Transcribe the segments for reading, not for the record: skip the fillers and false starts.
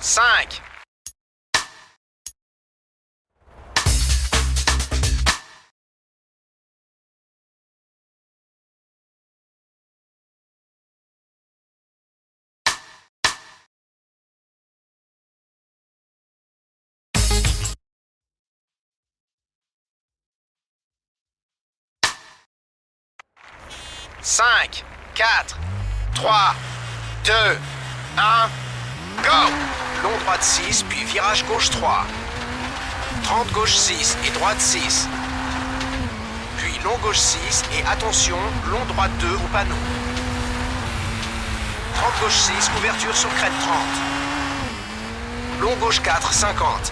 5. Cinq, 4, 3, 2, 1, go! Long droite 6, puis virage gauche 3. 30 gauche 6 et droite 6. Puis long gauche 6 et attention, long droite 2 au panneau. 30 gauche 6, ouverture sur crête 30. Long gauche 4, 50.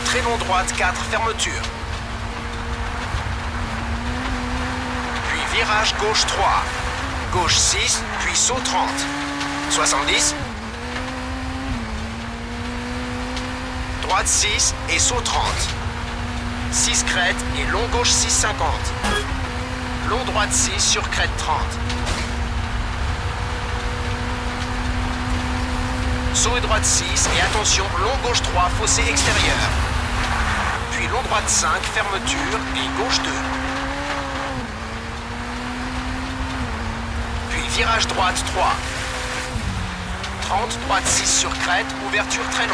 Très long droite 4, fermeture. Virage gauche 3, gauche 6, puis saut 30. 70. Droite 6 et saut 30. 6 crête et long gauche 6, 50. Long droite 6 sur crête 30. Saut et droite 6 et attention, long gauche 3, fossé extérieur. Puis long droite 5, fermeture et gauche 2. Virage droite 3. 30, droite 6 sur crête, ouverture très long.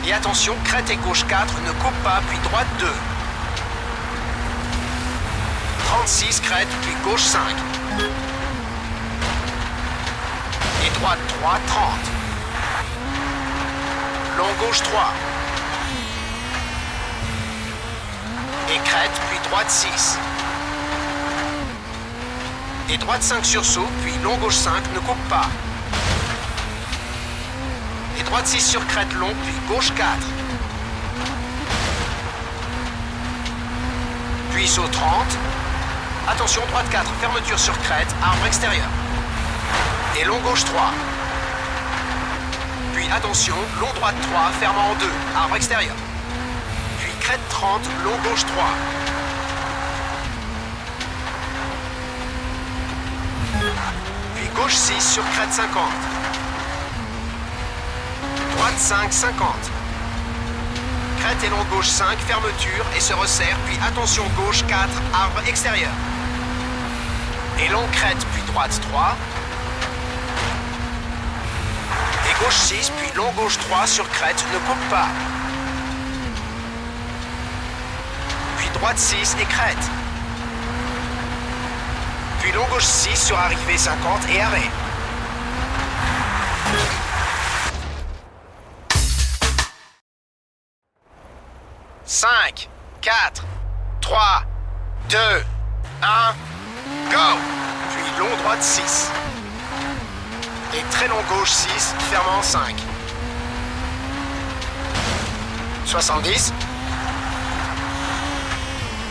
Et attention, crête et gauche 4, ne coupe pas, puis droite 2. 36, crête, puis gauche 5. Et droite 3, 30. Long gauche 3. Et crête, puis droite 6. Et droite 5 sur saut, puis long gauche 5, ne coupe pas. Et droite 6 sur crête long, puis gauche 4. Puis saut 30. Attention, droite 4, fermeture sur crête, arbre extérieur. Et long gauche 3. Puis attention, long droite 3, fermant en 2, arbre extérieur. Puis crête 30, long gauche 3. Gauche 6 sur crête 50. Droite 5, 50. Crête et long gauche 5, fermeture et se resserre, puis attention gauche 4, arbre extérieur. Et long crête, puis droite 3. Et gauche 6, puis long gauche 3 sur crête, ne coupe pas. Puis droite 6 et crête. Puis long gauche 6 sur arrivée 50 et arrêt. Cinq, 4, 3, 2, 1, go! Puis long droite 6. Et très long gauche 6, fermant 5. 70.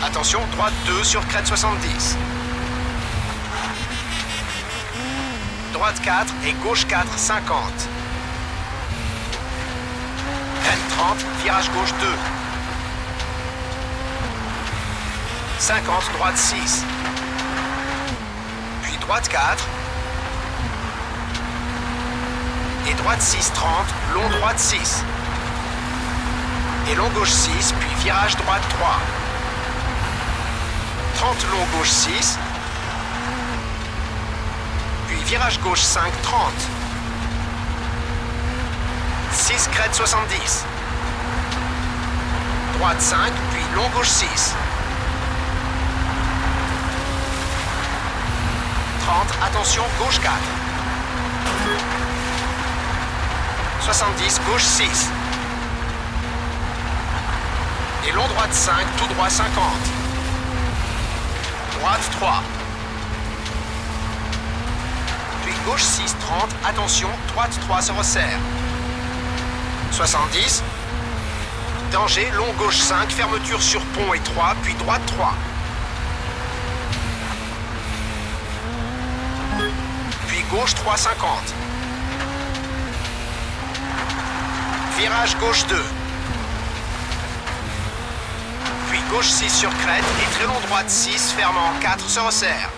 Attention, droite 2 sur crête 70. Droite 4 et gauche 4, 50. Crête 30, virage gauche 2. 50, droite 6. Puis droite 4. Et droite 6, 30, long droite 6. Et long gauche 6, puis virage droite 3. 30, long gauche 6. Virage gauche 5, 30. 6 crête 70. Droite 5, puis long gauche 6. 30, attention, gauche 4. 70, gauche 6. Et long droite 5, tout droit 50. Droite 3. Gauche 6, 30, attention, droite 3 se resserre. 70. Danger, long gauche 5, fermeture sur pont et 3, puis droite 3. Puis gauche 3, 50. Virage gauche 2. Puis gauche 6 sur crête et très long droite 6, fermant 4 se resserre.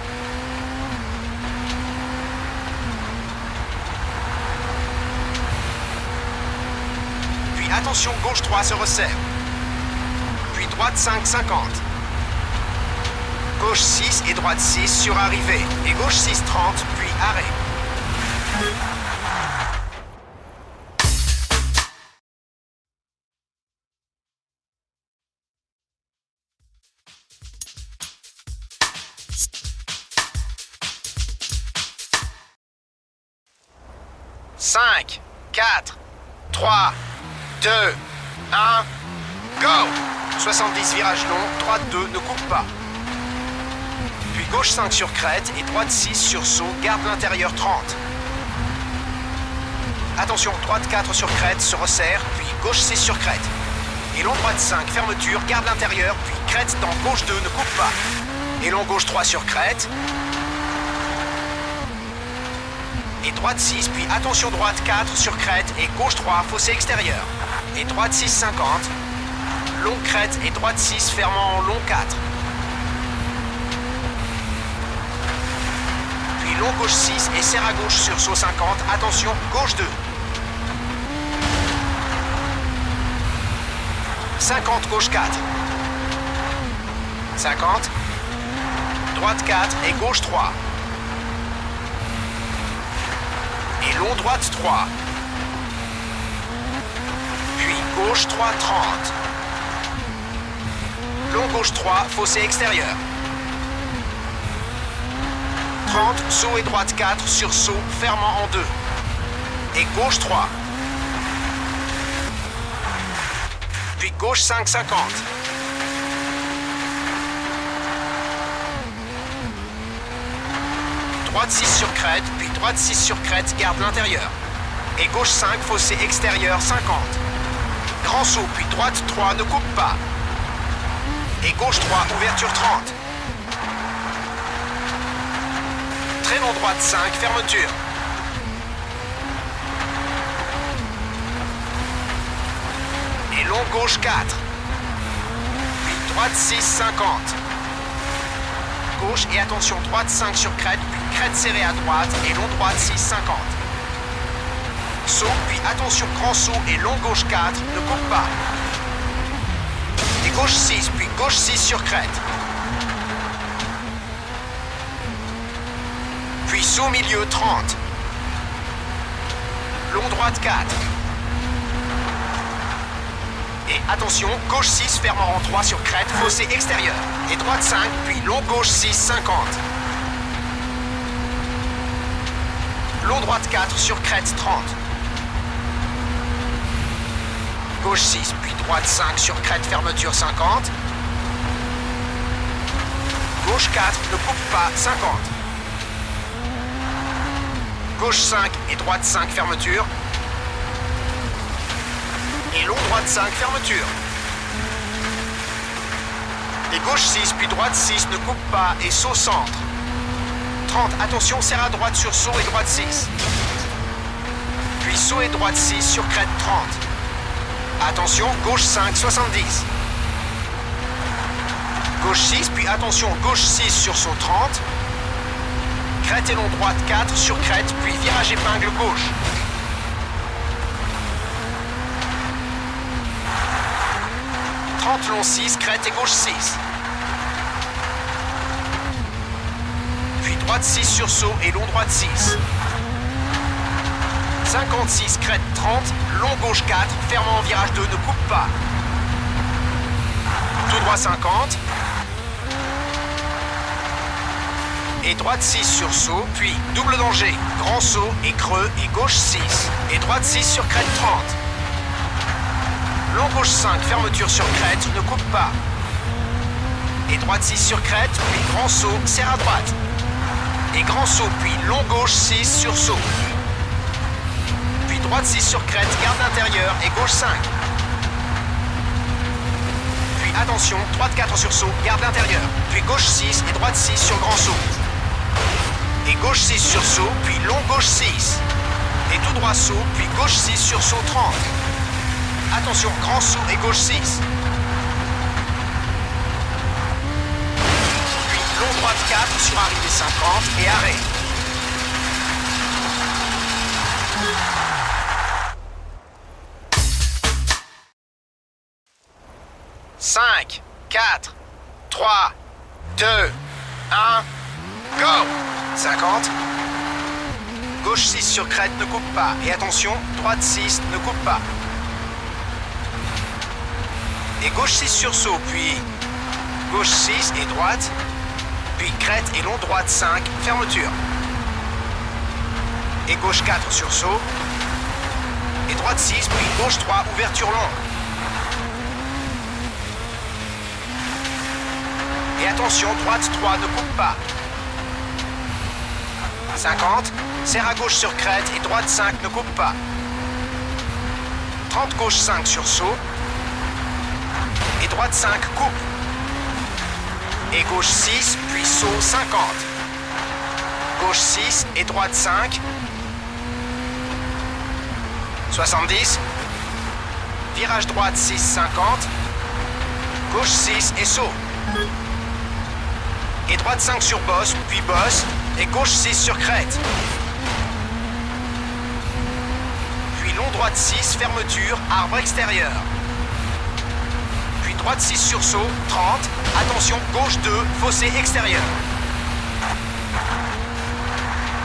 attention, gauche 3 se resserre. Puis droite 5, 50. Gauche 6 et droite 6 sur arrivée. Et gauche 6, 30, puis arrêt. Cinq, 4, 3, 2, 1, go! 70 virages longs, droite 2, ne coupe pas. Puis gauche 5 sur crête et droite 6 sur saut, garde l'intérieur 30. Attention, droite 4 sur crête, se resserre, puis gauche 6 sur crête. Et long droite 5, fermeture, garde l'intérieur, puis crête dans gauche 2, ne coupe pas. Et long gauche 3 sur crête. Et droite 6, puis attention droite 4 sur crête et gauche 3, fossé extérieur. Et droite 6, 50. Long crête et droite 6, fermant en long 4. Puis long gauche 6 et serre à gauche sur saut 50. Attention, gauche 2. 50, gauche 4. 50. Droite 4 et gauche 3. Et long droite 3. Puis gauche 3, 30. Long gauche 3, fossé extérieur. 30, saut et droite 4 sur saut, fermant en 2. Et gauche 3. Puis gauche 5, 50. Droite 6 sur crête, puis droite 6 sur crête, garde l'intérieur. Et gauche 5, fossé extérieur, 50. Grand saut, puis droite 3, ne coupe pas. Et gauche 3, ouverture 30. Très long droite 5, fermeture. Et long gauche 4. Puis droite 6, 50. Gauche et attention, droite 5 sur crête, puis crête serrée à droite et long droite 6, 50. Saut, puis attention, grand saut et long gauche 4, ne coupe pas. Et gauche 6, puis gauche 6 sur crête. Puis saut milieu 30. Long droite 4. Et attention, gauche 6 fermant en 3 sur crête, fossé extérieur. Et droite 5, puis long gauche 6, 50. Long droite 4 sur crête, 30. Gauche 6, puis droite 5 sur crête, fermeture 50. Gauche 4, ne coupe pas, 50. Gauche 5 et droite 5, fermeture. Et long droite 5, fermeture. Et gauche 6, puis droite 6, ne coupe pas et saut centre. 30, attention, serre à droite sur saut et droite 6. Puis saut et droite 6 sur crête 30. Attention, gauche 5, 70. Gauche 6, puis attention, gauche 6 sur saut 30. Crête et long droite 4 sur crête, puis virage épingle gauche. Long 6, crête et gauche 6. Puis droite 6 sur saut et long droite 6. 56, crête 30, long gauche 4, fermant en virage 2, ne coupe pas. Tout droit 50. Et droite 6 sur saut, puis double danger, grand saut et creux et gauche 6. Et droite 6 sur crête 30. Long gauche 5, fermeture sur crête, ne coupe pas. Et droite 6 sur crête, puis grand saut, serre à droite. Et grand saut, puis long gauche 6 sur saut. Puis droite 6 sur crête, garde l'intérieur et gauche 5. Puis attention, droite 4 sur saut, garde l'intérieur. Puis gauche 6 et droite 6 sur grand saut. Et gauche 6 sur saut, puis long gauche 6. Et tout droit saut, puis gauche 6 sur saut 30. Attention, grand saut et gauche 6. Puis long droite 4 sur arrivée 50 et arrêt. 5, 4, 3, 2, 1, go! 50. Gauche 6 sur crête, ne coupe pas. Et attention, droite 6, ne coupe pas. Et gauche 6 sur saut, puis gauche 6 et droite. Puis crête et long droite 5, fermeture. Et gauche 4 sur saut. Et droite 6, puis gauche 3, ouverture longue. Et attention, droite 3, ne coupe pas. 50, serre à gauche sur crête et droite 5, ne coupe pas. 30, gauche 5 sur saut. Et droite 5, coupe. Et gauche 6, puis saut 50. Gauche 6 et droite 5. 70. Virage droite 6, 50. Gauche 6 et saut. Et droite 5 sur bosse, puis bosse. Et gauche 6 sur crête. Puis long droite 6, fermeture, arbre extérieur. Puis droite 6 sur saut, 30. Attention, gauche 2, fossé extérieur.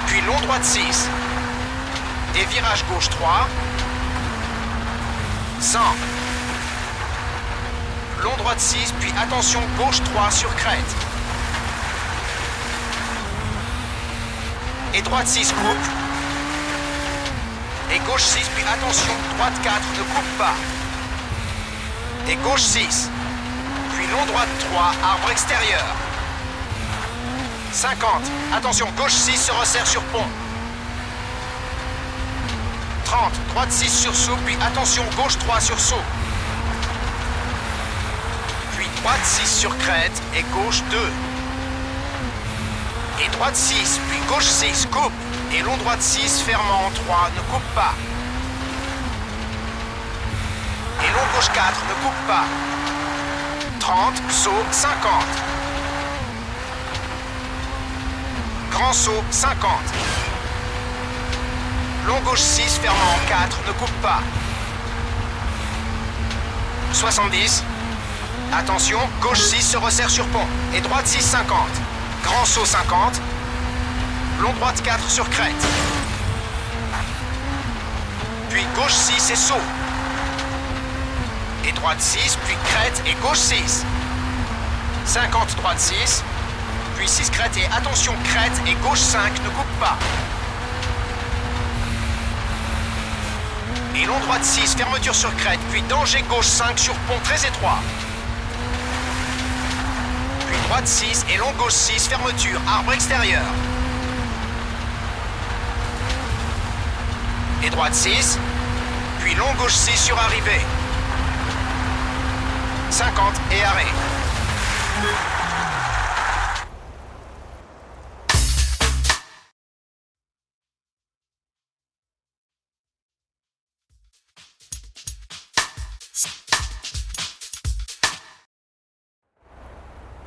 Puis long droite 6. Et virage gauche 3. 100. Long droite 6, puis attention, gauche 3 sur crête. Et droite 6 coupe. Et gauche 6, puis attention, droite 4 ne coupe pas. Et gauche 6. Puis long droite 3, arbre extérieur. 50. Attention, gauche 6 se resserre sur pont. 30. Droite 6 sur saut, puis attention, gauche 3 sur saut. Puis droite 6 sur crête et gauche 2. Et droite 6, puis gauche 6, coupe. Et long droite 6, fermant 3, ne coupe pas. Et long gauche 4, ne coupe pas. 30, saut 50. Grand saut 50. Long gauche 6, fermant 4, ne coupe pas. 70. Attention, gauche 6 se resserre sur pont. Et droite 6, 50. Grand saut 50. Long droite 4 sur crête. Puis gauche 6 et saut. Et droite 6, puis crête et gauche 6. 50 droite 6. Puis 6 crête et attention crête et gauche 5 ne coupe pas. Et long droite 6, fermeture sur crête. Puis danger gauche 5 sur pont très étroit. Droite 6 et long gauche 6, fermeture, arbre extérieur. Et droite 6, puis long gauche 6 sur arrivée. 50 et arrêt.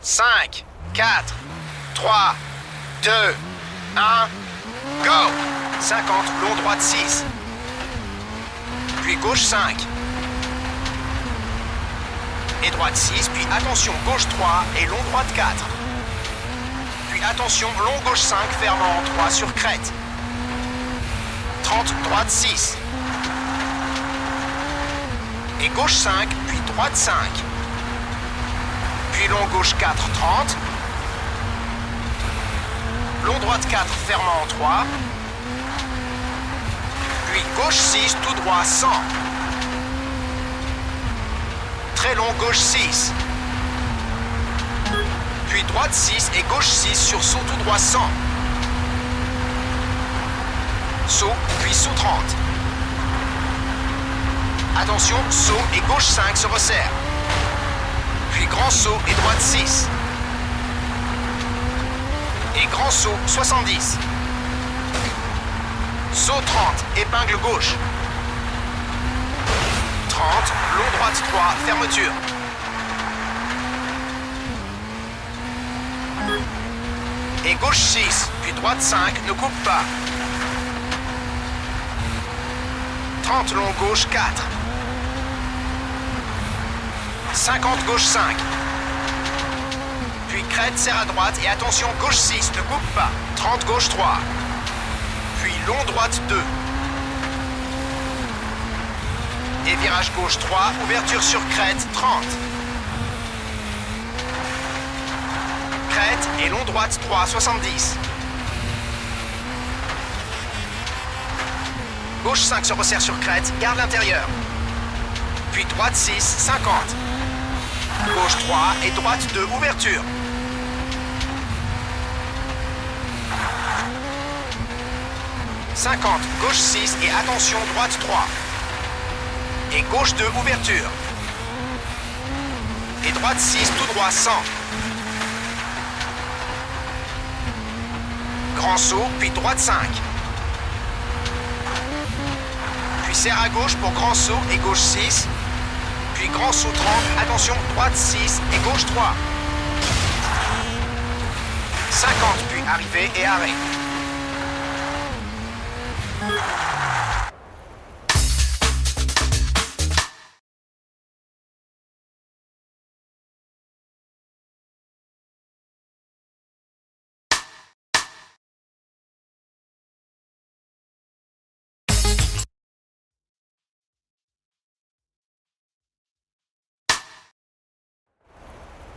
Cinq, 4, 3, 2, 1, go! 50, long droite 6. Puis gauche 5. Et droite 6, puis attention, gauche 3 et long droite 4. Puis attention, long gauche 5, fermant 3 sur crête. 30, droite 6. Et gauche 5, puis droite 5. Puis long gauche 4, 30. Long droite 4, fermant 3. Puis gauche 6, tout droit 100. Très long gauche 6. Puis droite 6 et gauche 6 sur saut tout droit 100. Saut, puis saut 30. Attention, saut et gauche 5 se resserre. Puis grand saut et droite 6. Et grand saut 70. Saut 30, épingle gauche. 30, long droite 3, fermeture. Et gauche 6, puis droite 5, ne coupe pas. 30, long gauche 4. 50 gauche 5. Puis crête, serre à droite et attention, gauche 6, ne coupe pas. 30 gauche 3. Puis long droite 2. Et virage gauche 3, ouverture sur crête 30. Crête et long droite 3, 70. Gauche 5 se resserre sur crête, garde l'intérieur. Puis droite 6, 50. Gauche 3 et droite 2, ouverture. « 50, gauche 6 et attention, droite 3. Et gauche 2, ouverture. Et droite 6, tout droit 100. Grand saut, puis droite 5. Puis serre à gauche pour grand saut et gauche 6. Puis grand saut 30, attention, droite 6 et gauche 3. 50, puis arrivée et arrêt.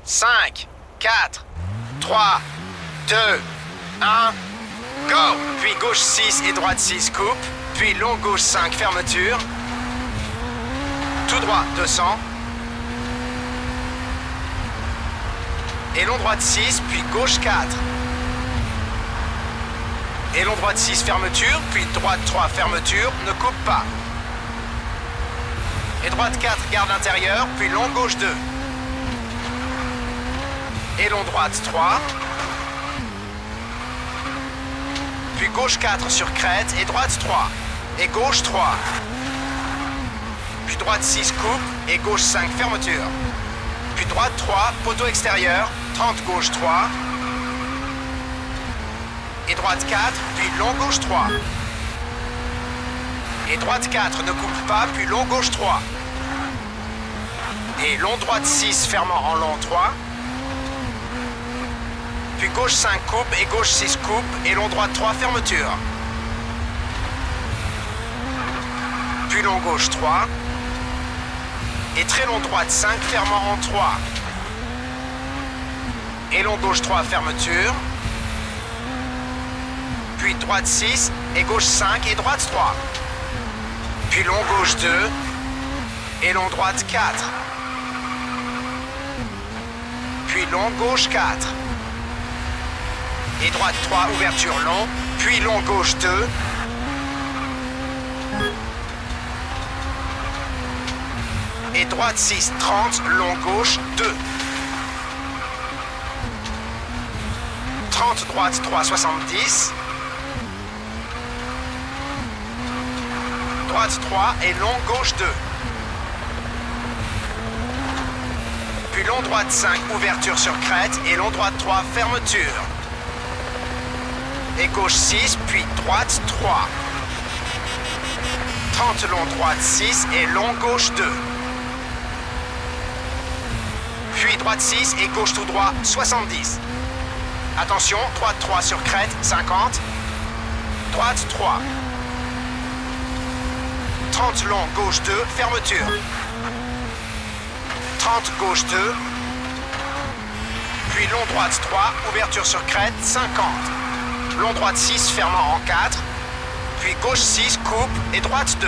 Cinq, 4, 3, 2, 1, go! Puis gauche 6 et droite 6, coupe. Puis long gauche 5, fermeture. Tout droit, 200. Et long droite 6, puis gauche 4. Et long droite 6, fermeture. Puis droite 3, fermeture. Ne coupe pas. Et droite 4, garde l'intérieur. Puis long gauche 2. Et long droite 3. Puis gauche 4 sur crête et droite 3. Et gauche 3. Puis droite 6 coupe et gauche 5 fermeture. Puis droite 3, poteau extérieur, 30 gauche 3. Et droite 4, puis long gauche 3. Et droite 4 ne coupe pas, puis long gauche 3. Et long droite 6 fermant en long 3. Puis gauche 5 coupe et gauche 6 coupe et long droite 3 fermeture. Puis long gauche 3. Et très long droite 5 fermant en 3. Et long gauche 3 fermeture. Puis droite 6 et gauche 5 et droite 3. Puis long gauche 2 et long droite 4. Puis long gauche 4. Et droite 3, ouverture long, puis long gauche 2. Et droite 6, 30, long gauche 2. 30, droite 3, 70. Droite 3 et long gauche 2. Puis long droite 5, ouverture sur crête et long droite 3, fermeture. Et gauche 6, puis droite 3. 30 long droite 6 et long gauche 2. Puis droite 6 et gauche tout droit 70. Attention, droite 3 sur crête 50. Droite 3. 30 long gauche 2, fermeture. 30 gauche 2. Puis long droite 3, ouverture sur crête 50. Long droite 6, fermant en 4. Puis gauche 6, coupe et droite 2.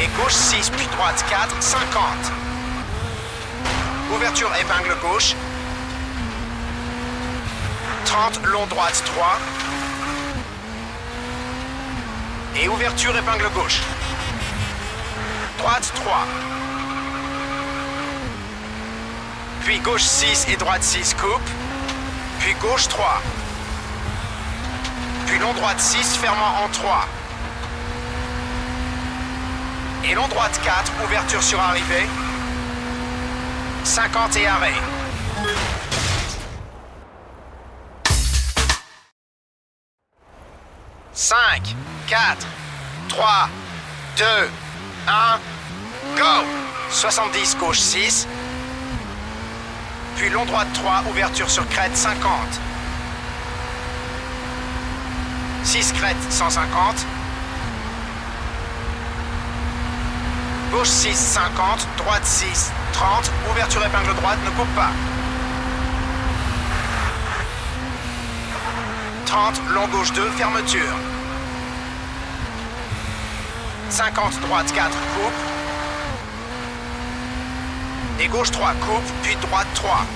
Et gauche 6, puis droite 4, 50. Ouverture épingle gauche. 30, long droite 3. Et ouverture épingle gauche. Droite 3. Puis gauche 6 et droite 6, coupe. Puis gauche 3. Puis long droite 6, fermant en 3. Et long droite 4, ouverture sur arrivée. 50 et arrêt. Cinq, 4, 3, 2, 1, go! 70, gauche 6. Puis long droite 3, ouverture sur crête 50. 6 crête 150. Gauche 6, 50. Droite 6, 30. Ouverture épingle droite, ne coupe pas. 30, long gauche 2, fermeture. 50, droite 4, coupe. Et gauche 3, coupe, puis droite 3.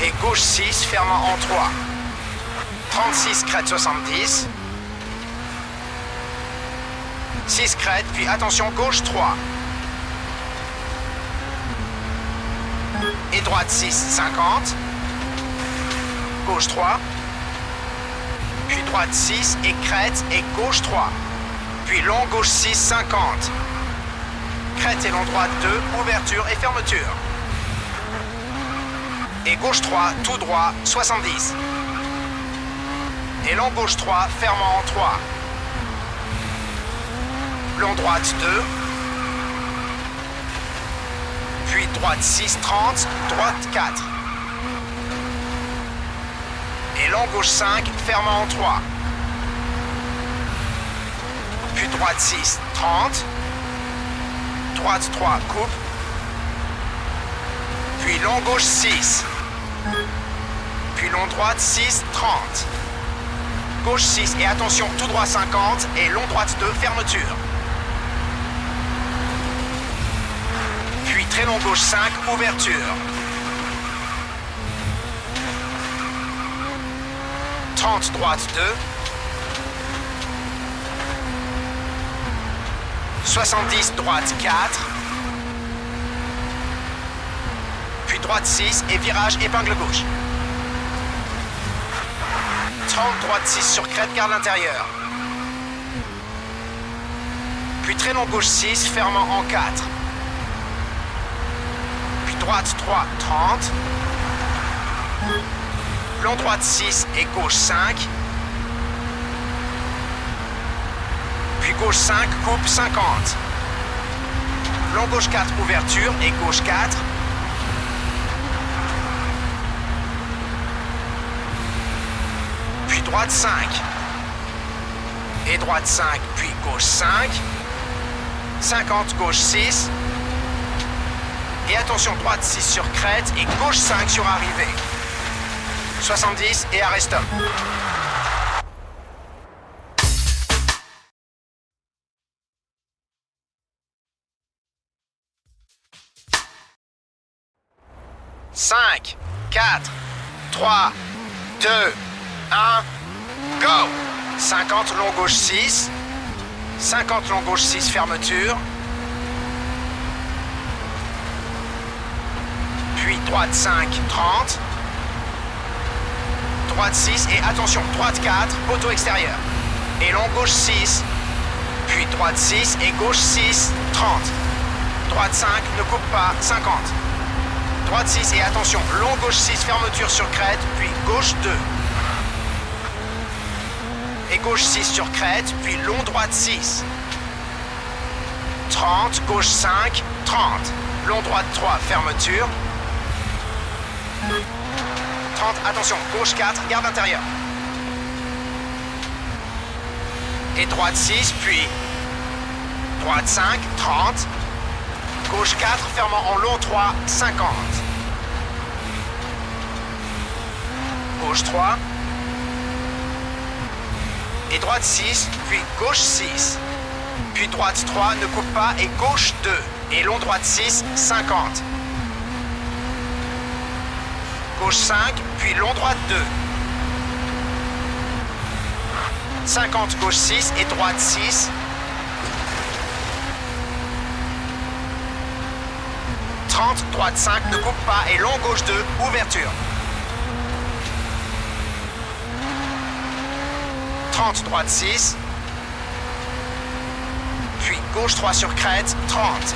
Et gauche 6, fermant en 3. 36, crête 70. 6 crête, puis attention, gauche 3. Et droite 6, 50. Gauche 3. Puis droite 6 et crête et gauche 3. Puis long gauche 6, 50. Crête et long droite 2, ouverture et fermeture. Et gauche 3, tout droit, 70. Et long gauche 3, fermant en 3. Long droite 2. Puis droite 6, 30, droite 4. Et long gauche 5, fermant en 3. Puis droite 6, 30. Droite 3, coupe. Puis long gauche 6. Puis long droite 6, 30. Gauche 6 et attention, tout droit 50. Et long droite 2, fermeture. Puis très long gauche 5, ouverture. 30, droite 2. 70, droite 4. Puis droite 6 et virage épingle gauche. 30, droite 6 sur crête, garde l'intérieur. Puis très long gauche 6, fermant en 4. Puis droite 3, 30. Long droite 6 et gauche 5. Puis gauche 5, coupe 50. Long gauche 4, ouverture et gauche 4. Puis droite 5. Et droite 5, puis gauche 5. 50, gauche 6. Et attention, droite 6 sur crête et gauche 5 sur arrivée. 70 et arrêt stop. Cinq, 4, 3, 2, 1, go! 50 long gauche 6. 50 long gauche 6, fermeture. Puis droite 5, 30. Droite 6 et attention, droite 4, poteau extérieur. Et long gauche 6. Puis droite 6 et gauche 6, 30. Droite 5, ne coupe pas, 50. Droite 6 et attention, long gauche 6, fermeture sur crête, puis gauche 2. Et gauche 6 sur crête, puis long droite 6. 30, gauche 5, 30. Long droite 3, fermeture. 30, attention, gauche 4, garde intérieur. Et droite 6, puis droite 5, 30. Gauche 4, fermant en long 3, 50. Gauche 3. Et droite 6, puis gauche 6. Puis droite 3, ne coupe pas, et gauche 2. Et long droite 6, 50. Gauche 5, puis long droite 2. 50, gauche 6 et droite 6. 30, droite 5, ne coupe pas, et long gauche 2, ouverture. 30, droite 6. Puis gauche 3 sur crête, 30.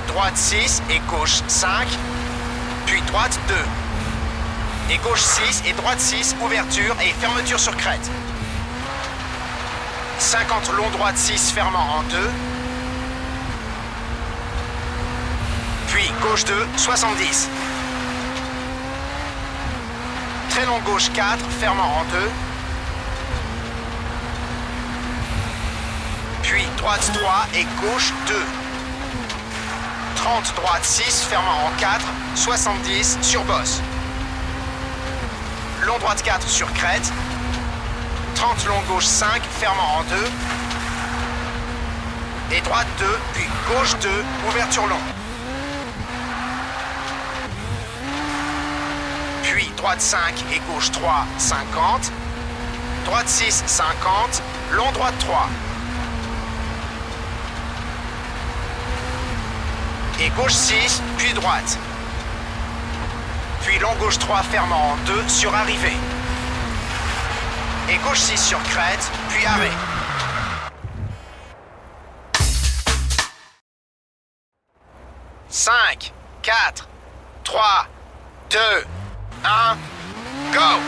Droite 6 et gauche 5. Puis droite 2. Et gauche 6 et droite 6, ouverture et fermeture sur crête. 50 long droite 6 fermant en 2. Puis gauche 2, 70. Très long gauche 4, fermant en 2. Puis droite 3 et gauche 2. 30 droite 6, fermant en 4, 70 sur bosse. Long droite 4 sur crête. 30 long gauche 5, fermant en 2. Et droite 2, puis gauche 2, ouverture long. Puis droite 5 et gauche 3, 50. Droite 6, 50. Long droite 3. Et gauche 6, puis droite. Puis long gauche 3 fermant en 2 sur arrivée. Et gauche 6 sur crête, puis arrêt. Cinq, 4, 3, 2, 1, go!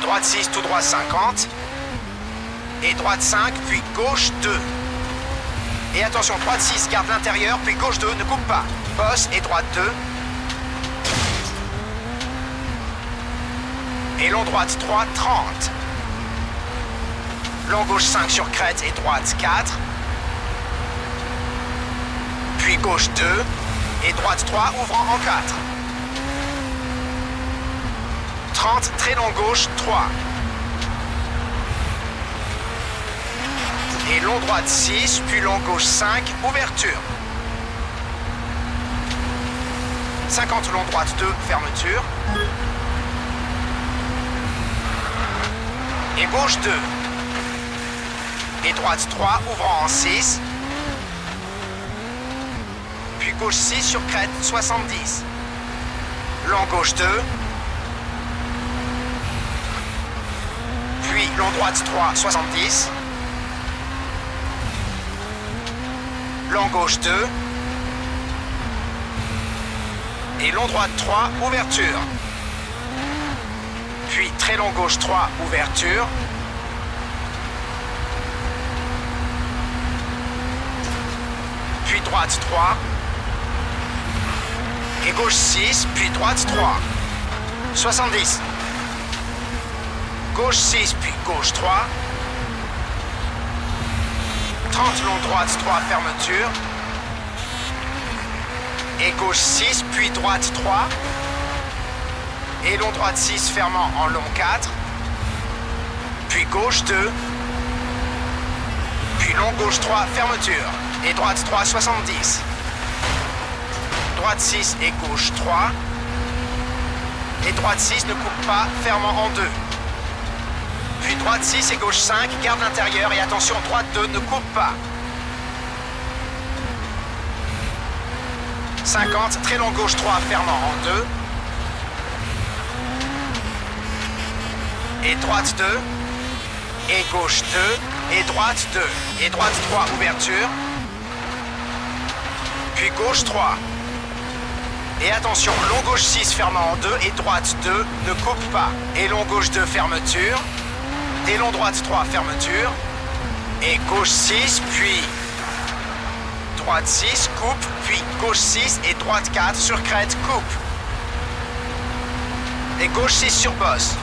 Droite 6, tout droit 50. Et droite 5, puis gauche 2. Et attention, droite 6, garde l'intérieur, puis gauche 2, ne coupe pas. Bosse et droite 2. Et long droite 3, 30. Long gauche 5 sur crête et droite 4. Puis gauche 2. Et droite 3, ouvrant en 4. 30, très long gauche 3. Et long droite 6, puis long gauche 5, ouverture. 50 long droite 2, fermeture. Et gauche 2. Et droite 3, ouvrant en 6. Puis gauche 6 sur crête, 70. Long gauche 2. Puis long droite 3, 70. Long gauche 2. Et long droite 3, ouverture. Puis très long gauche 3, ouverture. Puis droite 3. Et gauche 6, puis droite 3. 70. Gauche 6, puis gauche 3. 30 long droite 3, fermeture. Et gauche 6, puis droite 3. Et long droite 6, fermant en long 4. Puis gauche 2. Puis long gauche 3, fermeture. Et droite 3, 70. Droite 6 et gauche 3. Et droite 6 ne coupe pas, fermant en 2. Puis droite 6 et gauche 5, garde l'intérieur et attention, droite 2 ne coupe pas. 50, très long gauche 3, fermant en 2. Et droite 2. Et gauche 2. Et droite 2. Et droite 3, ouverture. Puis gauche 3. Et attention, long gauche 6 fermant en 2 et droite 2 ne coupe pas. Et long gauche 2 fermeture. Et long droite 3 fermeture. Et gauche 6 puis droite 6 coupe. Puis gauche 6 et droite 4 sur crête coupe. Et gauche 6 sur bosse.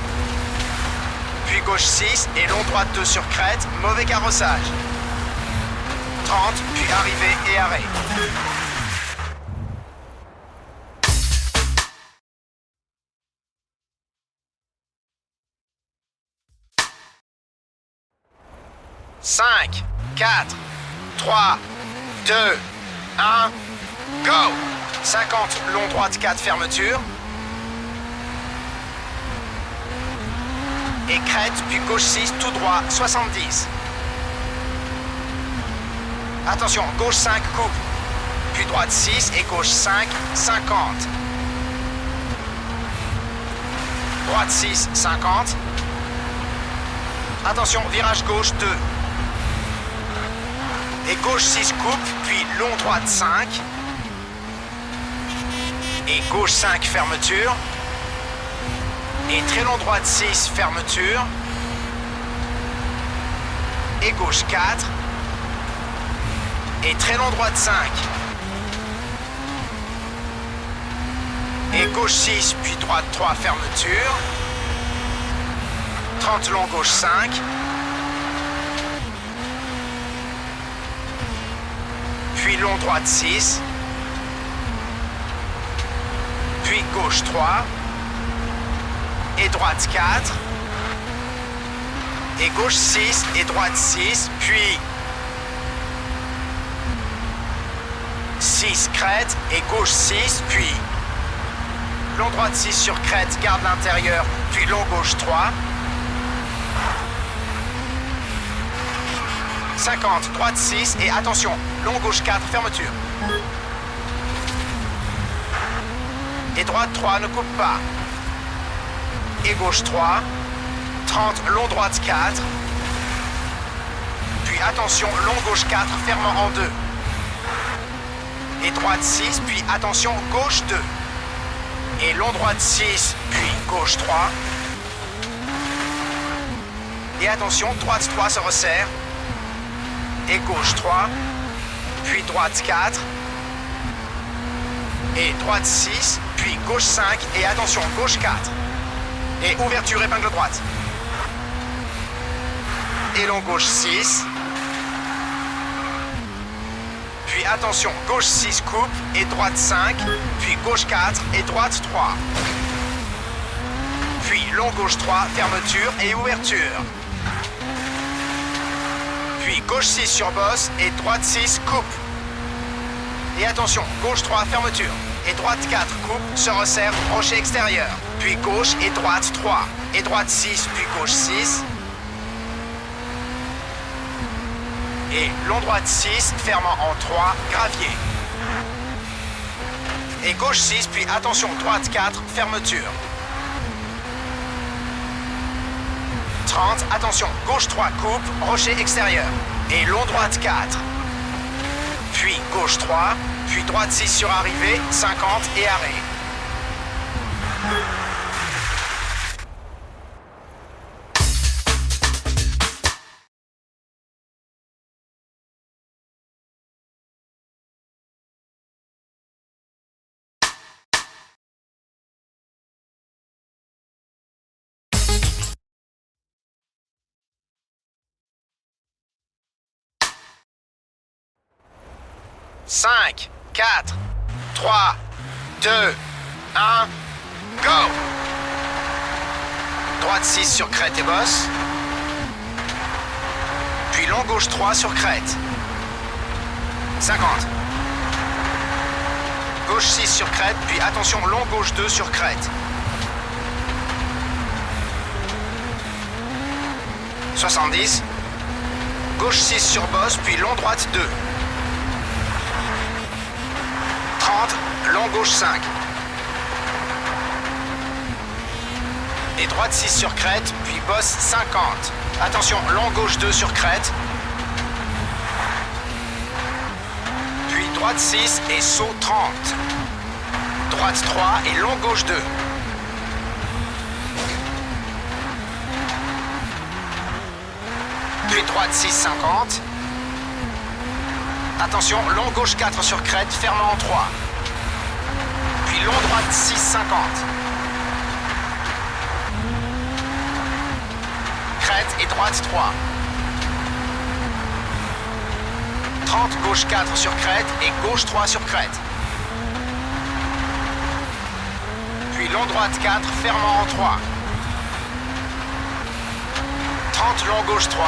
Puis gauche 6 et long droite 2 sur crête, mauvais carrossage. 30 puis arrivée et arrêt. Cinq, 4, 3, 2, 1, go! 50, long droite 4, fermeture. Et crête, puis gauche 6, tout droit, 70. Attention, gauche 5, coupe. Puis droite 6 et gauche 5, 50. Droite 6, 50. Attention, virage gauche 2. Et gauche 6 coupe, puis long droite 5. Et gauche 5, fermeture. Et très long droite 6, fermeture. et gauche 4. Et très long droite 5. Et gauche 6, puis droite 3, fermeture. 30 long gauche 5. Puis long droite 6. Puis gauche 3. Et droite 4. Et gauche 6 et droite 6. Puis 6 crête et gauche 6. Puis long droite 6 sur crête, garde l'intérieur. Puis long gauche 3. 50, droite 6 et attention, long gauche 4, fermeture. Et droite 3, ne coupe pas. Et gauche 3. 30, long droite 4. Puis attention, long gauche 4, fermant en 2. Et droite 6, puis attention, gauche 2. Et long droite 6, puis gauche 3. Et attention, droite 3 se resserre. Et gauche 3, puis droite 4, et droite 6, puis gauche 5, et attention, gauche 4. Et ouverture épingle droite. Et long gauche 6. Puis attention, gauche 6 coupe, et droite 5, puis gauche 4, et droite 3. Puis long gauche 3, fermeture et ouverture. Puis gauche 6 sur bosse et droite 6 coupe. Et attention, gauche 3 fermeture. Et droite 4 coupe, se resserre, crochet extérieur. Puis gauche et droite 3. Et droite 6, puis gauche 6. Et long droite 6, fermant en 3, gravier. Et gauche 6, puis attention, droite 4, fermeture. 30, attention, gauche 3 coupe, rocher extérieur. Et long droite 4. Puis gauche 3, puis droite 6 sur arrivée, 50 et arrêt. Cinq, 4, 3, 2, 1, go! Droite 6 sur crête et bosse. Puis long gauche 3 sur crête. 50. Gauche 6 sur crête, puis attention, long gauche 2 sur crête. 70. Gauche 6 sur bosse, puis long droite 2. 30, long gauche 5. Et droite 6 sur crête, puis bosse 50. Attention, long gauche 2 sur crête. Puis droite 6 et saut 30. Droite 3 et long gauche 2. Puis droite 6, 50. Attention, long gauche 4 sur crête, fermant en 3. Puis long droite 6, 50. Crête et droite 3. 30, gauche 4 sur crête et gauche 3 sur crête. Puis long droite 4, fermant en 3. 30, long gauche 3.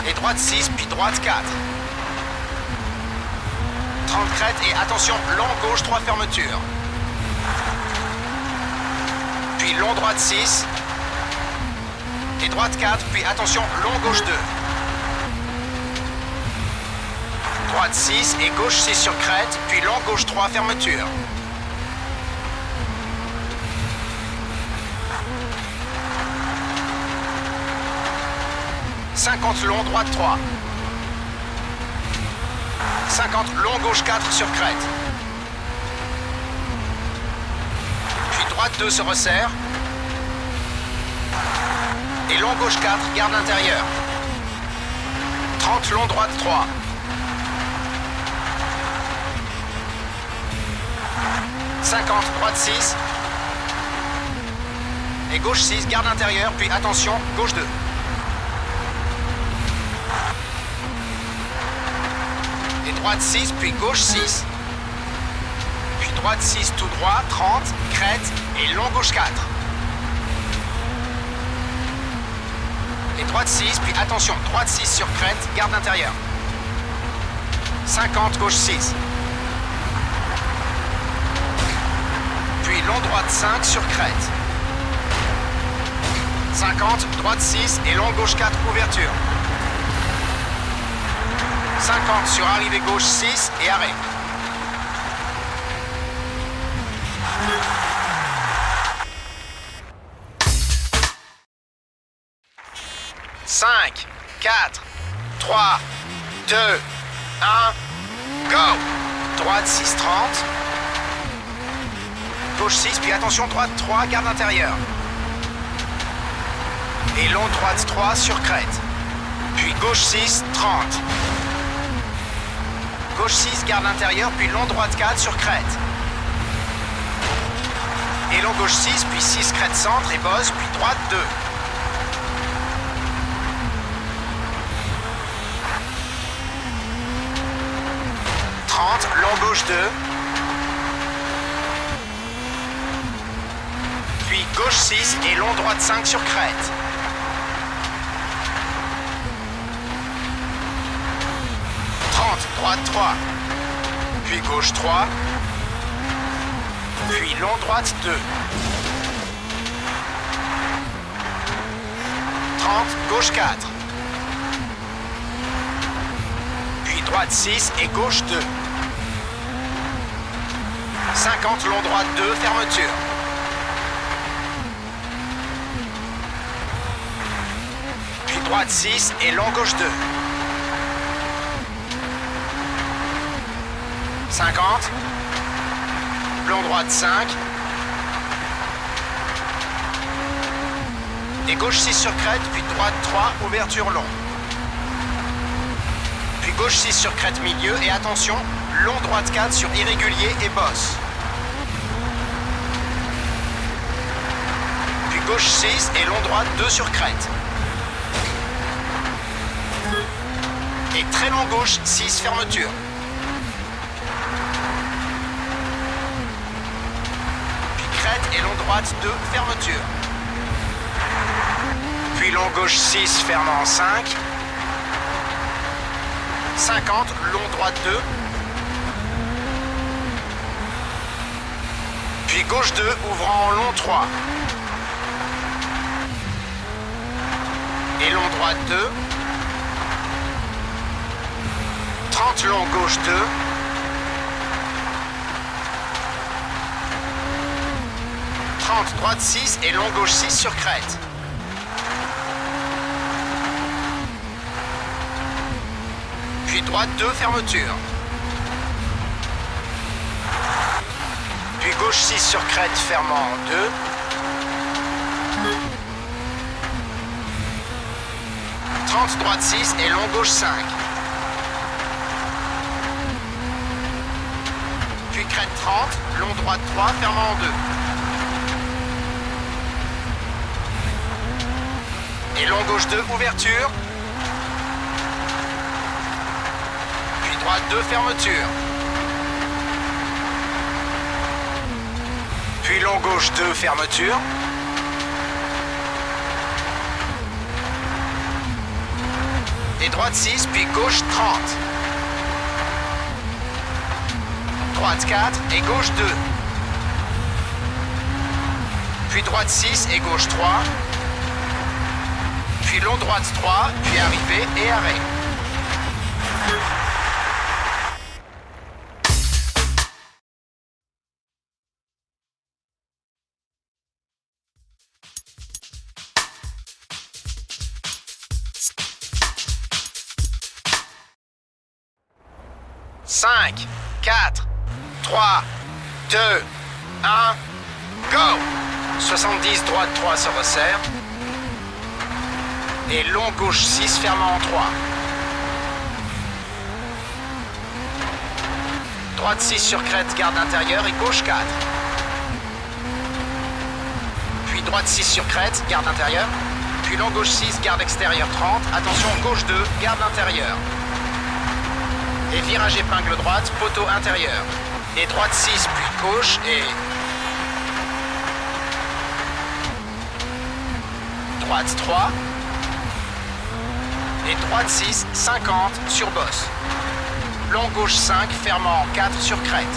Et droite 6, puis droite 4. 30 crête et attention, long gauche 3 fermeture. Puis long droite 6. Et droite 4, puis attention, long gauche 2. Droite 6 et gauche 6 sur crête, puis long gauche 3 fermeture. « 50 long, droite 3. 50 long, gauche 4 sur crête. Puis droite 2 se resserre. et long gauche 4, garde l'intérieur. 30, long droite 3. 50, droite 6. Et gauche 6, garde l'intérieur, puis attention, gauche 2. Et droite 6, puis gauche 6. Puis droite 6 tout droit, 30, crête et long gauche 4. Et droite 6, puis attention, droite 6 sur crête, garde l'intérieur. 50, gauche 6. Puis long droite 5 sur crête. 50, droite 6 et long gauche 4, ouverture. 50 sur arrivée gauche 6 et arrêt. Cinq, 4, 3, 2, 1, go! Droite 6, 30. Gauche 6, puis attention, droite 3, garde intérieur. Et long droite 3 sur crête. Puis gauche 6, 30. Gauche 6, garde l'intérieur, puis long droite 4 sur crête. Et long gauche 6, puis 6 crête centre et bosse, puis droite 2. 30, long gauche 2. Puis gauche 6 et long droite 5 sur crête. 30, droite 3. Puis gauche 3. Puis long droite 2. 30, gauche 4. Puis droite 6 et gauche 2. 50, long droite 2, fermeture. Puis droite 6 et long gauche 2. 50. Long droite 5. Et gauche 6 sur crête, puis droite 3, ouverture long. Puis gauche 6 sur crête milieu et attention, long droite 4 sur irrégulier et bosse. Puis gauche 6 et long droite 2 sur crête. Et très long gauche 6, fermeture. Puis crête et long droite 2, fermeture. Puis long gauche 6, fermant en 5. 50, long droite 2. Puis gauche 2, ouvrant en long 3. Et long droite 2. 30, long gauche 2. Droite 6 et long gauche 6 sur crête. Puis droite 2, fermeture. Puis gauche 6 sur crête, fermant en 2. Droite 6 et long gauche 5. Puis crête 30, long droite 3, fermant en 2. Et long gauche 2, ouverture. Puis droite 2, fermeture. Puis long gauche 2, fermeture. Et droite 6, puis gauche 30. Droite 4 et gauche 2. Puis droite 6 et gauche 3. Puis long droite 3, puis arrivée et arrêt. Cinq, 4, 3, 2, 1, go! 70, droite 3 se resserre. Et long gauche 6, fermant en 3. Droite 6 sur crête, garde intérieure et gauche 4. Puis droite 6 sur crête, garde intérieure. Puis long gauche 6, garde extérieure 30. Attention, gauche 2, garde intérieure. Et virage épingle droite, poteau intérieur. Et droite 6, puis gauche et... Droite 3. Et droite 6, 50 sur bosse. Long gauche 5, fermant 4 sur crête.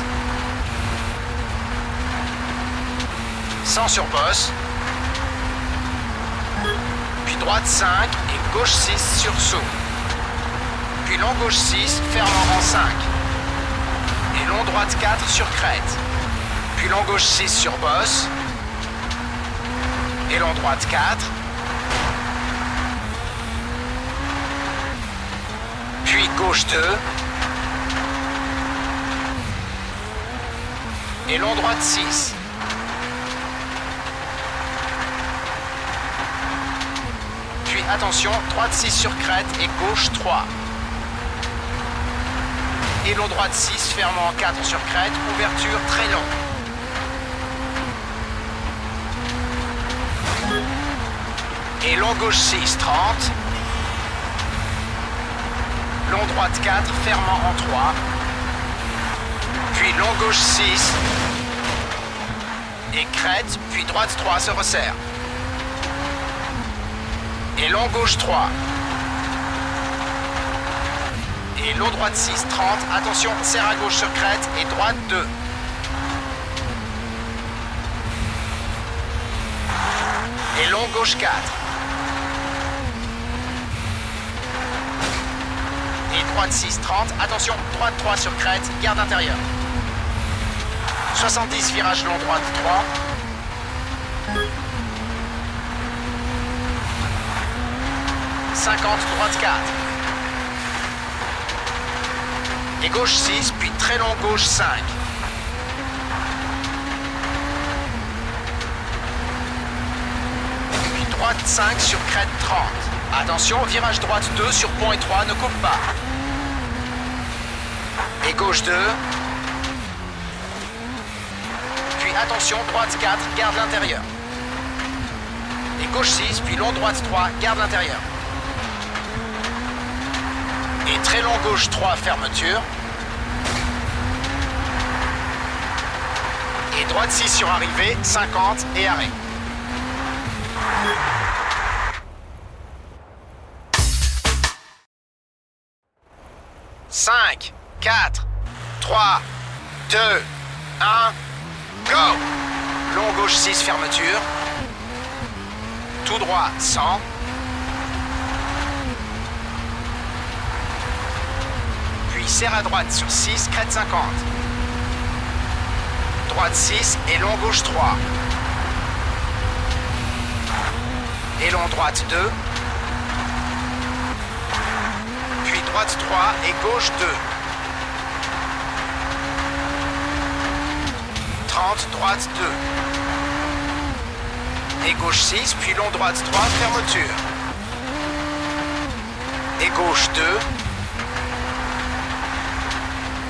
100 sur bosse. Puis droite 5 et gauche 6 sur saut. Puis long gauche 6, fermant en 5. Et long droite 4 sur crête. Puis long gauche 6 sur bosse. Et long droite 4. Puis gauche 2. Et long droite 6. Puis attention, droite 6 sur crête et gauche 3. Et long droite 6, fermant 4 sur crête, ouverture très long. Et long gauche 6, 30. Long droite 4, fermant en 3. Puis long gauche 6. Et crête, puis droite 3 se resserre. Et long gauche 3. Et long droite 6, 30. Attention, serre à gauche sur crête et droite 2. Et long gauche 4. Et droite 6, 30. Attention, droite 3 sur crête, garde intérieure. 70, virage long, droite 3. Droite 4. Et gauche 6, puis très long gauche 5. Puis droite 5 sur crête 30. Attention, virage droite 2 sur pont et 3, ne coupe pas. Et gauche 2. Puis attention, droite 4, garde l'intérieur. Et gauche 6, puis long droite 3, garde l'intérieur. Et très long gauche 3, fermeture. Et droite 6 sur arrivée, 50 et arrêt. Cinq, 4, 3, 2, 1, go! Long gauche 6, fermeture. Tout droit, 100. Serre à droite sur 6, crête 50. Droite 6 et long gauche 3. Et long droite 2. Puis droite 3 et gauche 2. 30, droite 2. Et gauche 6, puis long droite 3, fermeture. Et gauche 2.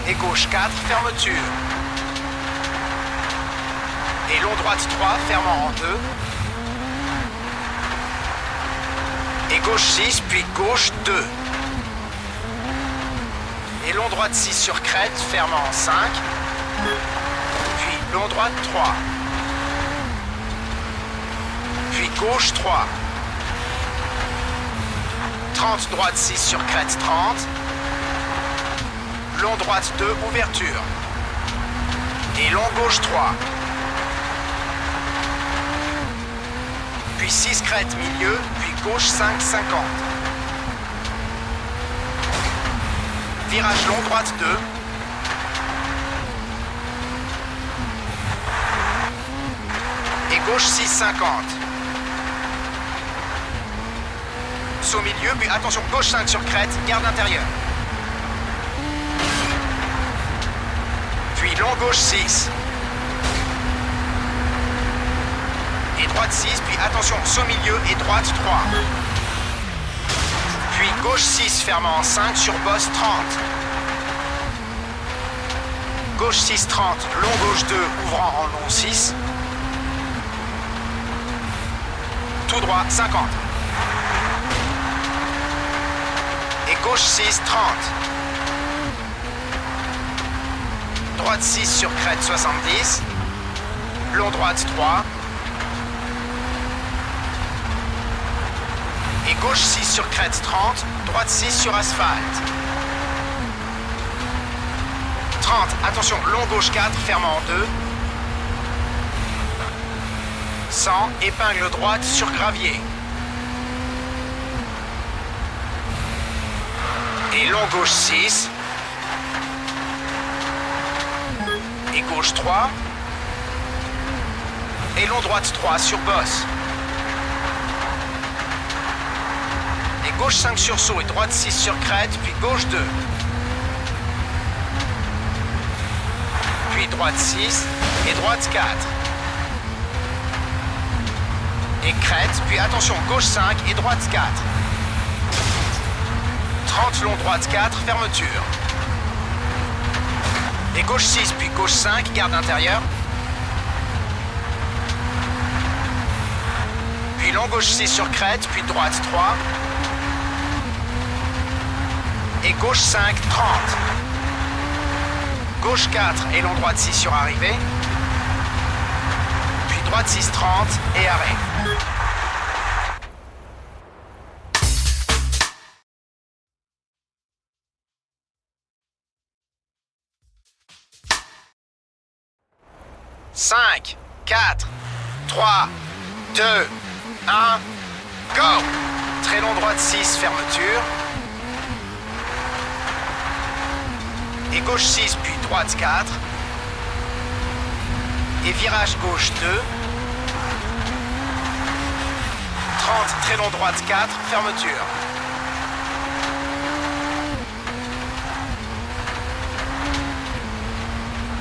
Et gauche 4, fermeture. Et long droite 3, fermant en 2. Et gauche 6, puis gauche 2. Et long droite 6 sur crête, fermant en 5. Puis long droite 3. Puis gauche 3. 30, droite 6 sur crête, 30. Long droite 2, ouverture. Et long gauche 3. Puis 6 crête milieu, puis gauche 5, 50. Virage long droite 2. Et gauche 6, 50. Saut milieu, puis attention, gauche 5 sur crête, garde intérieur. Puis long gauche 6. Et droite 6, puis attention, saut milieu et droite 3. Puis gauche 6 fermant en 5 sur bosse 30. Gauche 6 30, long gauche 2 ouvrant en long 6. Tout droit 50. Et gauche 6 30. Droite 6 sur crête 70. Long droite 3. Et gauche 6 sur crête 30. Droite 6 sur asphalte. 30, attention, long gauche 4, fermant en 2. 100, épingle droite sur gravier. Et long gauche 6. Et gauche 3. Et long droite 3 sur bosse. Et gauche 5 sur saut et droite 6 sur crête, puis gauche 2. Puis droite 6 et droite 4. Et crête, puis attention, gauche 5 et droite 4. 30 long droite 4, fermeture. Et gauche 6, puis gauche 5, garde intérieure. Puis long gauche 6 sur crête, puis droite 3. Et gauche 5, 30. Gauche 4 et long droite 6 sur arrivée. Puis droite 6, 30 et arrêt. Cinq, 4, 3, 2, 1, go! Très long droite 6, fermeture. Et gauche 6, puis droite 4. Et virage gauche 2. 30, très long droite 4, fermeture.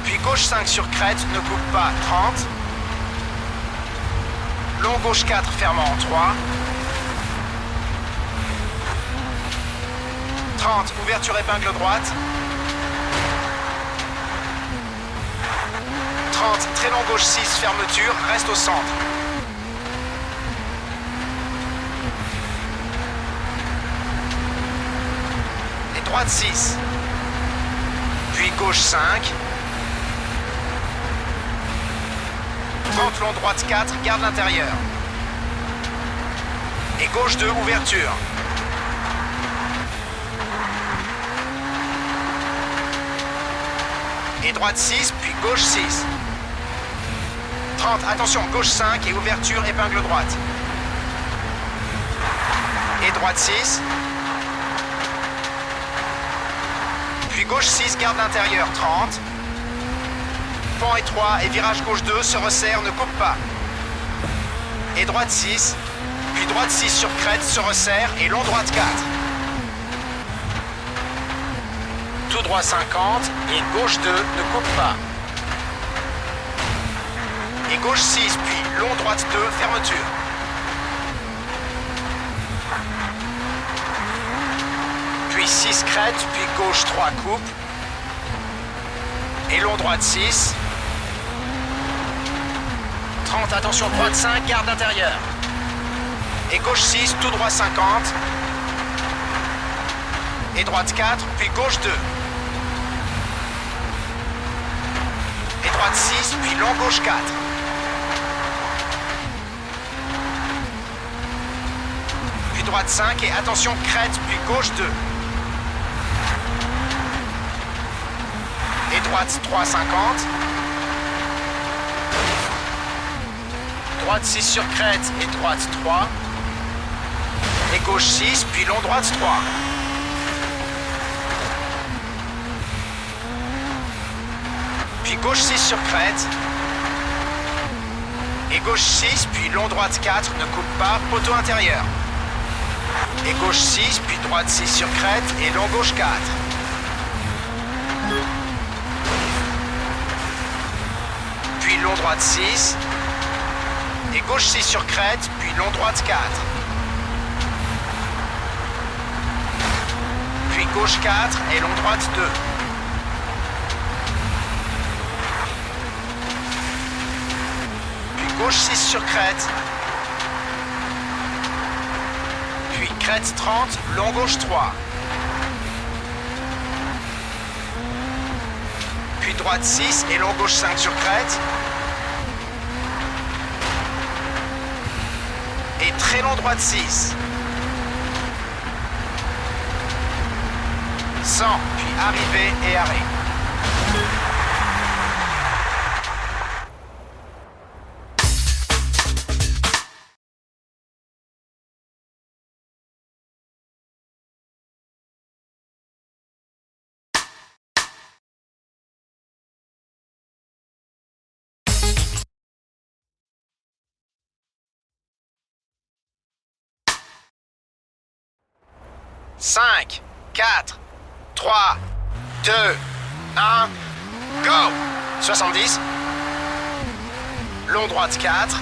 Puis gauche 5 sur crête, ne coupe pas, 30. Long gauche 4, fermant en 3. 30, ouverture épingle droite. 30, très long gauche 6, fermeture, reste au centre. Et droite 6. Puis gauche 5. 30, long droite 4, garde l'intérieur. Et gauche 2, ouverture. Et droite 6, puis gauche 6. 30, attention, gauche 5 et ouverture, épingle droite. Et droite 6. Puis gauche 6, garde l'intérieur, 30. Pont étroit et virage gauche 2, se resserre, ne coupe pas. Et droite 6. Puis droite 6 sur crête, se resserre et long droite 4. Tout droit 50 et gauche 2, ne coupe pas. Et gauche 6, puis long droite 2, fermeture. Puis 6 crête, puis gauche 3, coupe. Et long droite 6. 30, attention, droite 5, garde intérieure. Et gauche 6, tout droit 50. Et droite 4, puis gauche 2. Et droite 6, puis long gauche 4. Puis droite 5 et attention, crête, puis gauche 2. Et droite 3, 50. Droite 6 sur crête et droite 3. Et gauche 6, puis long droite 3. Puis gauche 6 sur crête. Et gauche 6, puis long droite 4, ne coupe pas, poteau intérieur. Et gauche 6, puis droite 6 sur crête et long gauche 4. Puis long droite 6. Et gauche 6 sur crête, puis long droite 4. gauche 4 et long droite 2. Puis gauche 6 sur crête. Puis crête 30, long gauche 3. Puis droite 6 et long gauche 5 sur crête. Et très long droite 6. 100, puis arrivée et arrêt. Cinq, 4, 3, 2, 1, go! 70. Long droite 4.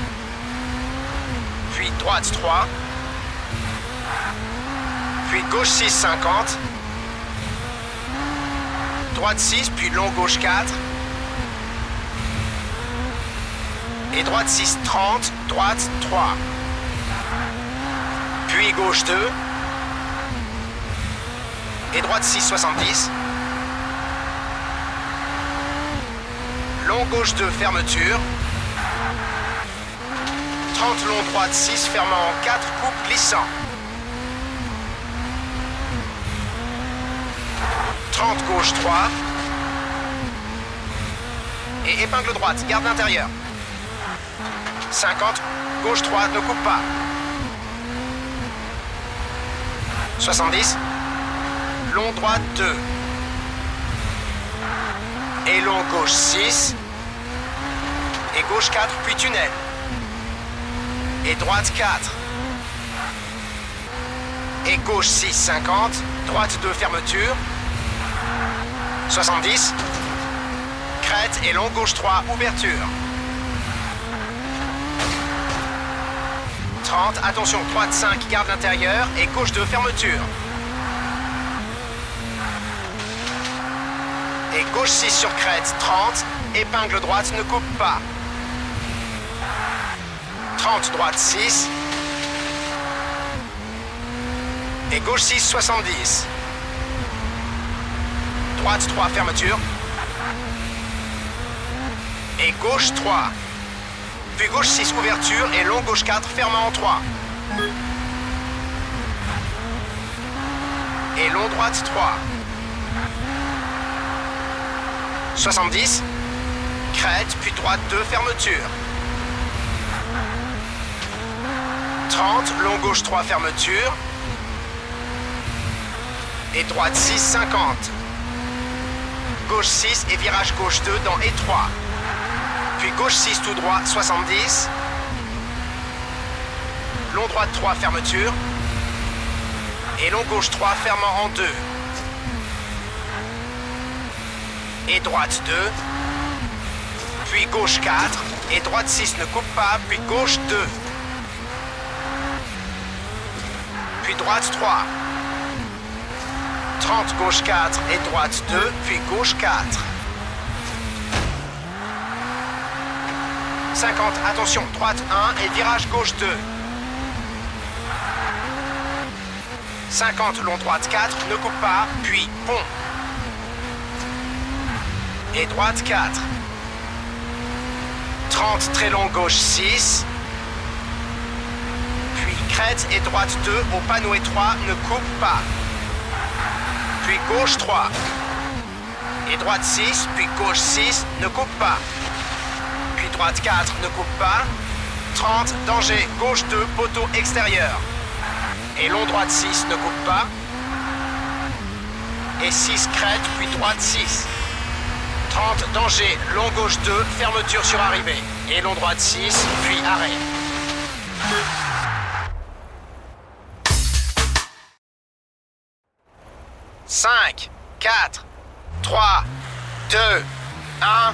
Puis droite 3. Puis gauche 6, 50. Droite 6, puis long gauche 4. Et droite 6, 30. Droite 3. Puis gauche 2. Et droite 6, 70. Long gauche 2, fermeture. 30 long droite 6, fermant en 4, coupe glissant. 30 gauche 3. Et épingle droite, garde l'intérieur. 50, gauche 3, ne coupe pas. 70. Long droite 2. Et long gauche 6. Et gauche 4, puis tunnel. Et droite 4. Et gauche 6, 50. Droite 2, fermeture. 70. Crête et long gauche 3, ouverture. 30, attention, droite 5, garde l'intérieur. Et gauche 2, fermeture. Et gauche 6 sur crête, 30. Épingle droite, ne coupe pas. 30, droite 6. Et gauche 6, 70. Droite 3, fermeture. Et gauche 3. Puis gauche 6, ouverture. Et long gauche 4, fermant en 3. Et long droite 3. 70. Crête, puis droite 2, fermeture. 30, long gauche 3, fermeture. Et droite 6, 50. Gauche 6 et virage gauche 2 dans étroit. Puis gauche 6 tout droit, 70. Long droite 3, fermeture. Et long gauche 3, fermant en 2. Et droite 2. Puis gauche 4. Et droite 6 ne coupe pas, puis gauche 2. Puis droite 3. 30, gauche 4 et droite 2, puis gauche 4. 50, attention, droite 1 et virage gauche 2. 50, long droite 4, ne coupe pas, puis pont. Et droite 4. 30, très long gauche 6. Puis crête et droite 2 au panneau étroit, ne coupe pas. Puis gauche 3. Et droite 6, puis gauche 6, ne coupe pas. Puis droite 4, ne coupe pas. 30, danger, gauche 2, poteau extérieur. Et long droite 6, ne coupe pas. Et 6, crête, puis droite 6. 30, danger, long gauche 2, fermeture sur arrivée. Et long droite 6, puis arrêt. Cinq, 4, 3, 2, 1,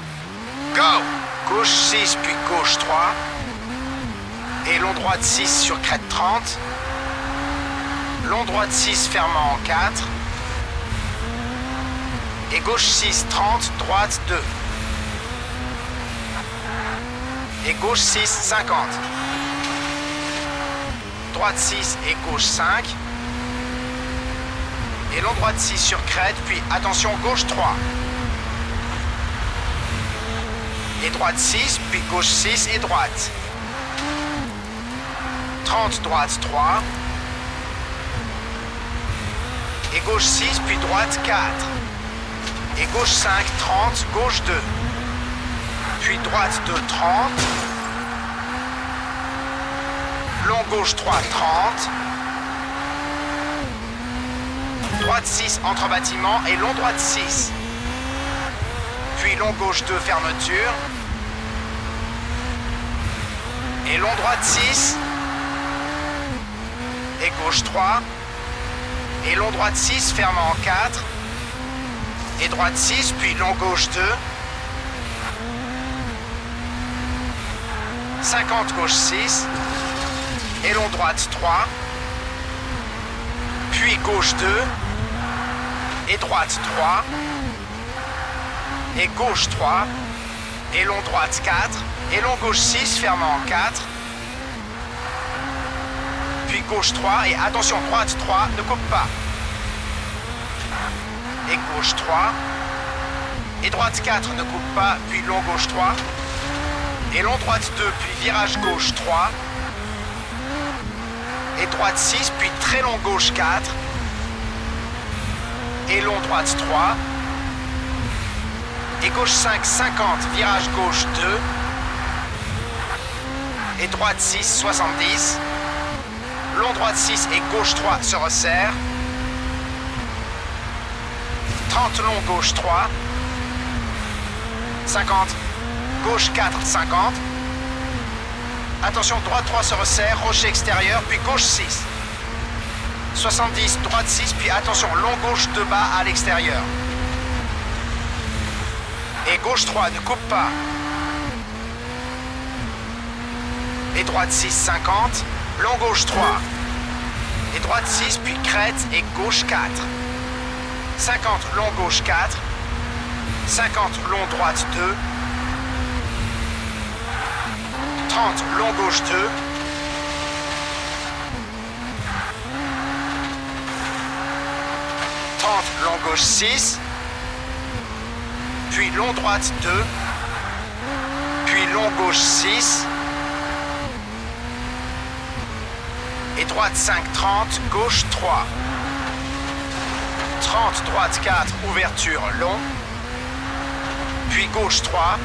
go! Gauche 6, puis gauche 3. Et long droite 6 sur crête 30. Long droite 6 fermant en 4. Et gauche 6, 30, droite 2. Et gauche 6, 50. Droite 6 et gauche 5. Et long droite 6 sur crête, puis attention gauche 3. Et droite 6, puis gauche 6 et droite. 30, droite 3. Et gauche 6, puis droite 4. Et gauche 5, 30, gauche 2. Puis droite 2, 30. Long gauche 3, 30. Droite 6, entre bâtiment et long droite 6. Puis long gauche 2, fermeture. Et long droite 6. Et gauche 3. Et long droite 6, fermant en 4. Et droite 6, puis long gauche 2. 50 gauche 6. Et long droite 3. Puis gauche 2. Et droite 3. Et gauche 3. Et long droite 4. Et long gauche 6, fermant en 4. Puis gauche 3. Et attention, droite 3, ne coupe pas. Et gauche 3. Et droite 4, ne coupe pas. Puis long gauche 3. Et long droite 2, puis virage gauche 3. Et droite 6, puis très long gauche 4. Et long droite 3. Et gauche 5, 50, virage gauche 2. Et droite 6, 70. Long droite 6 et gauche 3 se resserre. 30 long gauche 3. 50. Gauche 4, 50. Attention, droite 3 se resserre, rocher extérieur, puis gauche 6. 70, droite 6, puis attention, long gauche 2 bas à l'extérieur. Et gauche 3, ne coupe pas. Et droite 6, 50. Long gauche 3. Et droite 6, puis crête et gauche 4. 50, long gauche 4. 50, long droite 2. 30, long gauche 2. 30, long gauche 6. Puis long droite 2. Puis long gauche 6. Et droite 5, 30, gauche 3. 30, droite 4, ouverture long. Puis gauche 3.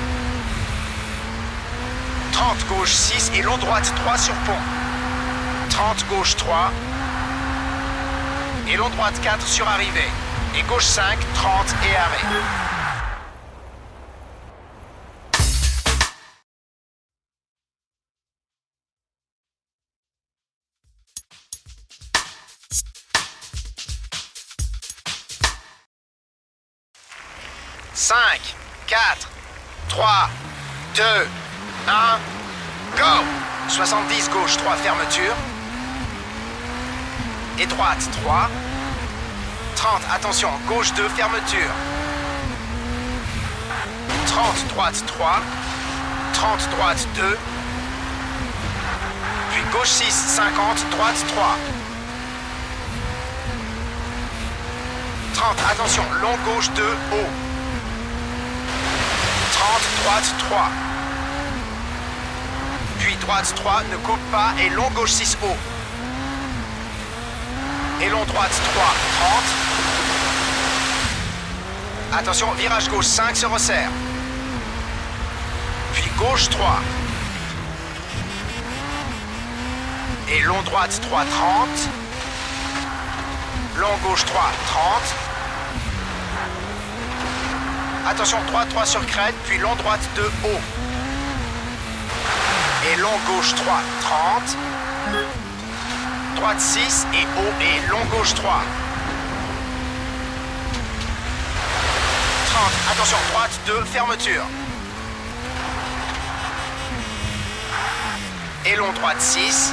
30, gauche 6 et long droite 3 sur pont. 30, gauche 3. Et long droite 4 sur arrivée. Et gauche 5, 30 et arrêt. Cinq, 4, 3, 2, 1, go! 70 gauche 3, fermeture. Et droite 3. 30, attention, gauche 2, fermeture. 30, droite 3. 30, droite 2. Puis gauche 6, 50, droite 3. 30, attention, long gauche 2, haut. 30, droite 3. Puis droite 3, ne coupe pas, et long gauche 6 haut. Et long droite 3, 30. Attention, virage gauche 5 se resserre. Puis gauche 3. Et long droite 3, 30. Long gauche 3, 30. Attention, droite 3 sur crête, puis long droite 2 haut. Et long gauche 3, 30. Droite 6 et haut et long gauche 3. 30, attention, droite 2, fermeture. Et long droite 6.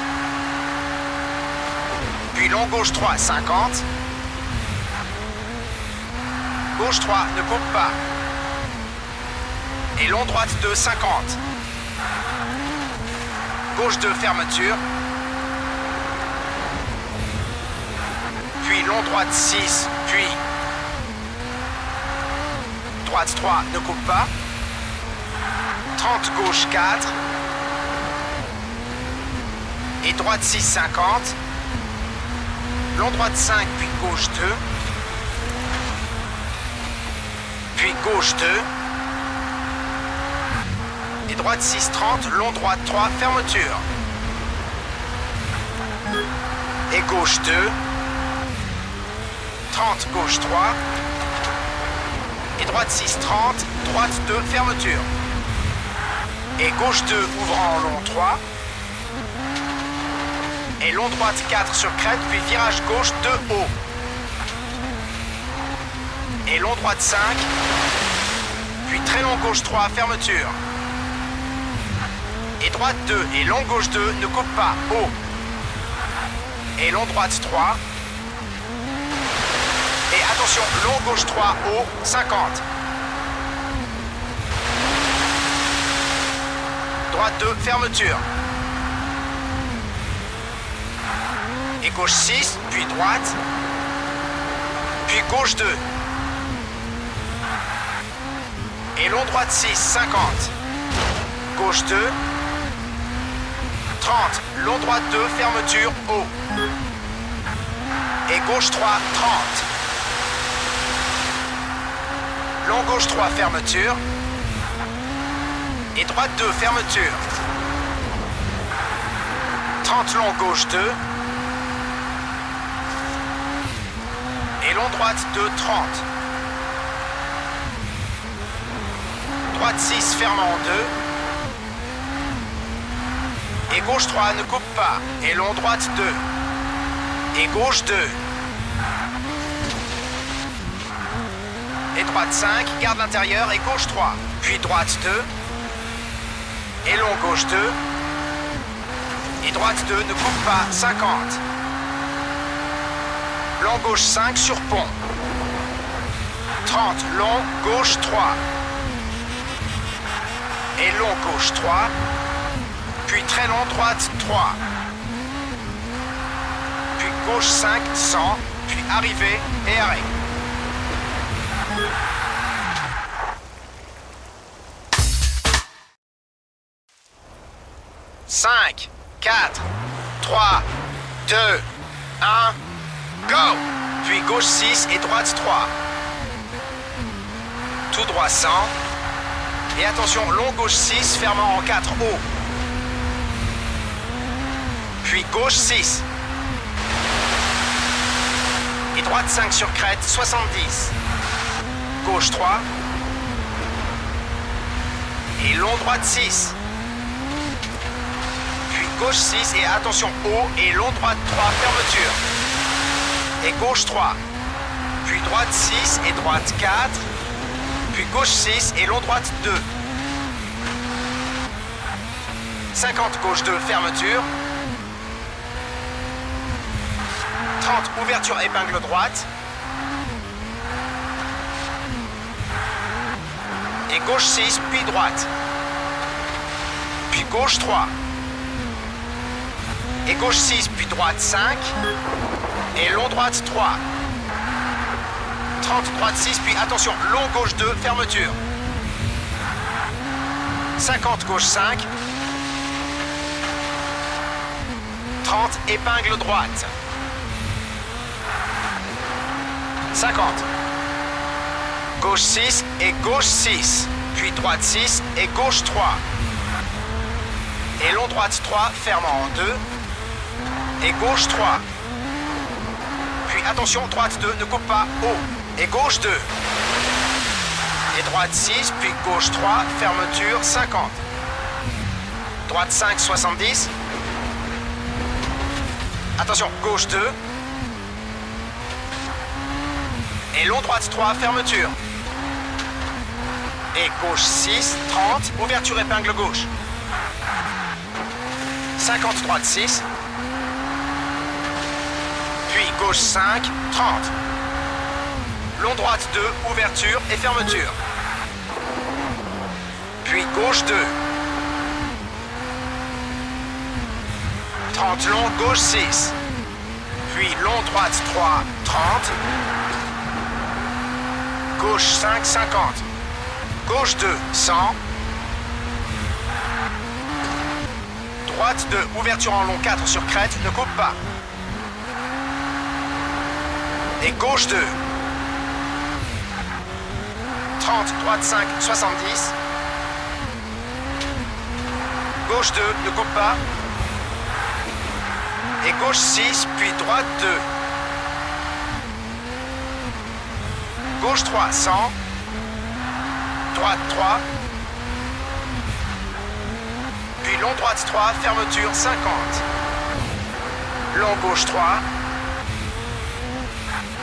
Puis long gauche 3, 50. gauche 3, ne coupe pas. Et long droite 2, 50. Gauche 2, fermeture. Puis long droite 6, puis droite 3, ne coupe pas. 30 gauche 4. Et droite 6, 50. Long droite 5, puis gauche 2. Puis gauche 2. Et droite 6, 30. Long droite 3, fermeture. Et gauche 2. 30, gauche 3. Et droite 6, 30. Droite 2, fermeture. Et gauche 2, ouvrant en long 3. Et long droite 4 sur crête, puis virage gauche 2 haut. Et long droite 5. Puis très long gauche 3, fermeture. Et droite 2 et long gauche 2, ne coupe pas, haut. Et long droite 3. Et attention, long gauche 3, haut, 50. Droite 2, fermeture. Et gauche 6, puis droite. Puis gauche 2. Et long droite 6, 50. Gauche 2. 30. Long droite 2, fermeture, haut. Et gauche 3, 30. Long gauche 3, fermeture. Et droite 2, fermeture. 30 long gauche 2. Et long droite 2, 30. Droite 6, fermant en 2. Et gauche 3, ne coupe pas. Et long droite 2. Et gauche 2. Et droite 5, garde l'intérieur et gauche 3. Puis droite 2. Et long gauche 2. Et droite 2, ne coupe pas, 50. Long gauche 5 sur pont. 30, long gauche 3. Et long gauche 3. Puis très long droite 3. Puis gauche 5, 100. Puis arrivée et arrêt. Cinq, 4, 3, 2, 1, go! Puis gauche 6 et droite 3. Tout droit 100. Et attention, long gauche 6, fermant en 4 haut. Puis gauche 6. Et droite 5 sur crête, 70. Gauche 3. Et long droite 6. Puis gauche 6 et attention haut et long droite 3, fermeture. Et gauche 3. Puis droite 6 et droite 4. Puis gauche 6 et long droite 2. 50 gauche 2, fermeture. 30, ouverture épingle droite. Et gauche 6, puis droite. Puis gauche 3. Et gauche 6, puis droite 5. Et long droite 3. 30, droite 6, puis attention, long gauche 2, fermeture. 50, gauche 5. 30, épingle droite. 50. Gauche 6 et gauche 6. Puis droite 6 et gauche 3. Et long droite 3, fermant en 2. Et gauche 3. Puis attention, droite 2, ne coupe pas, haut. Et gauche 2. Et droite 6, puis gauche 3, fermeture 50. Droite 5, 70. Attention, gauche 2. Et long droite 3, fermeture. Et gauche 6, 30, ouverture épingle gauche. 50, droite 6. Puis gauche 5, 30. long droite 2, ouverture et fermeture. Puis gauche 2. 30 long, gauche 6. Puis long droite 3, 30. Gauche 5, 50. Gauche 2, 100. Droite 2, ouverture en long 4 sur crête, ne coupe pas. Et gauche 2. 30, droite 5, 70. Gauche 2, ne coupe pas. Et gauche 6, puis droite 2. Gauche 3, 100. Droite 3. Puis long droite 3, fermeture 50. Long gauche 3.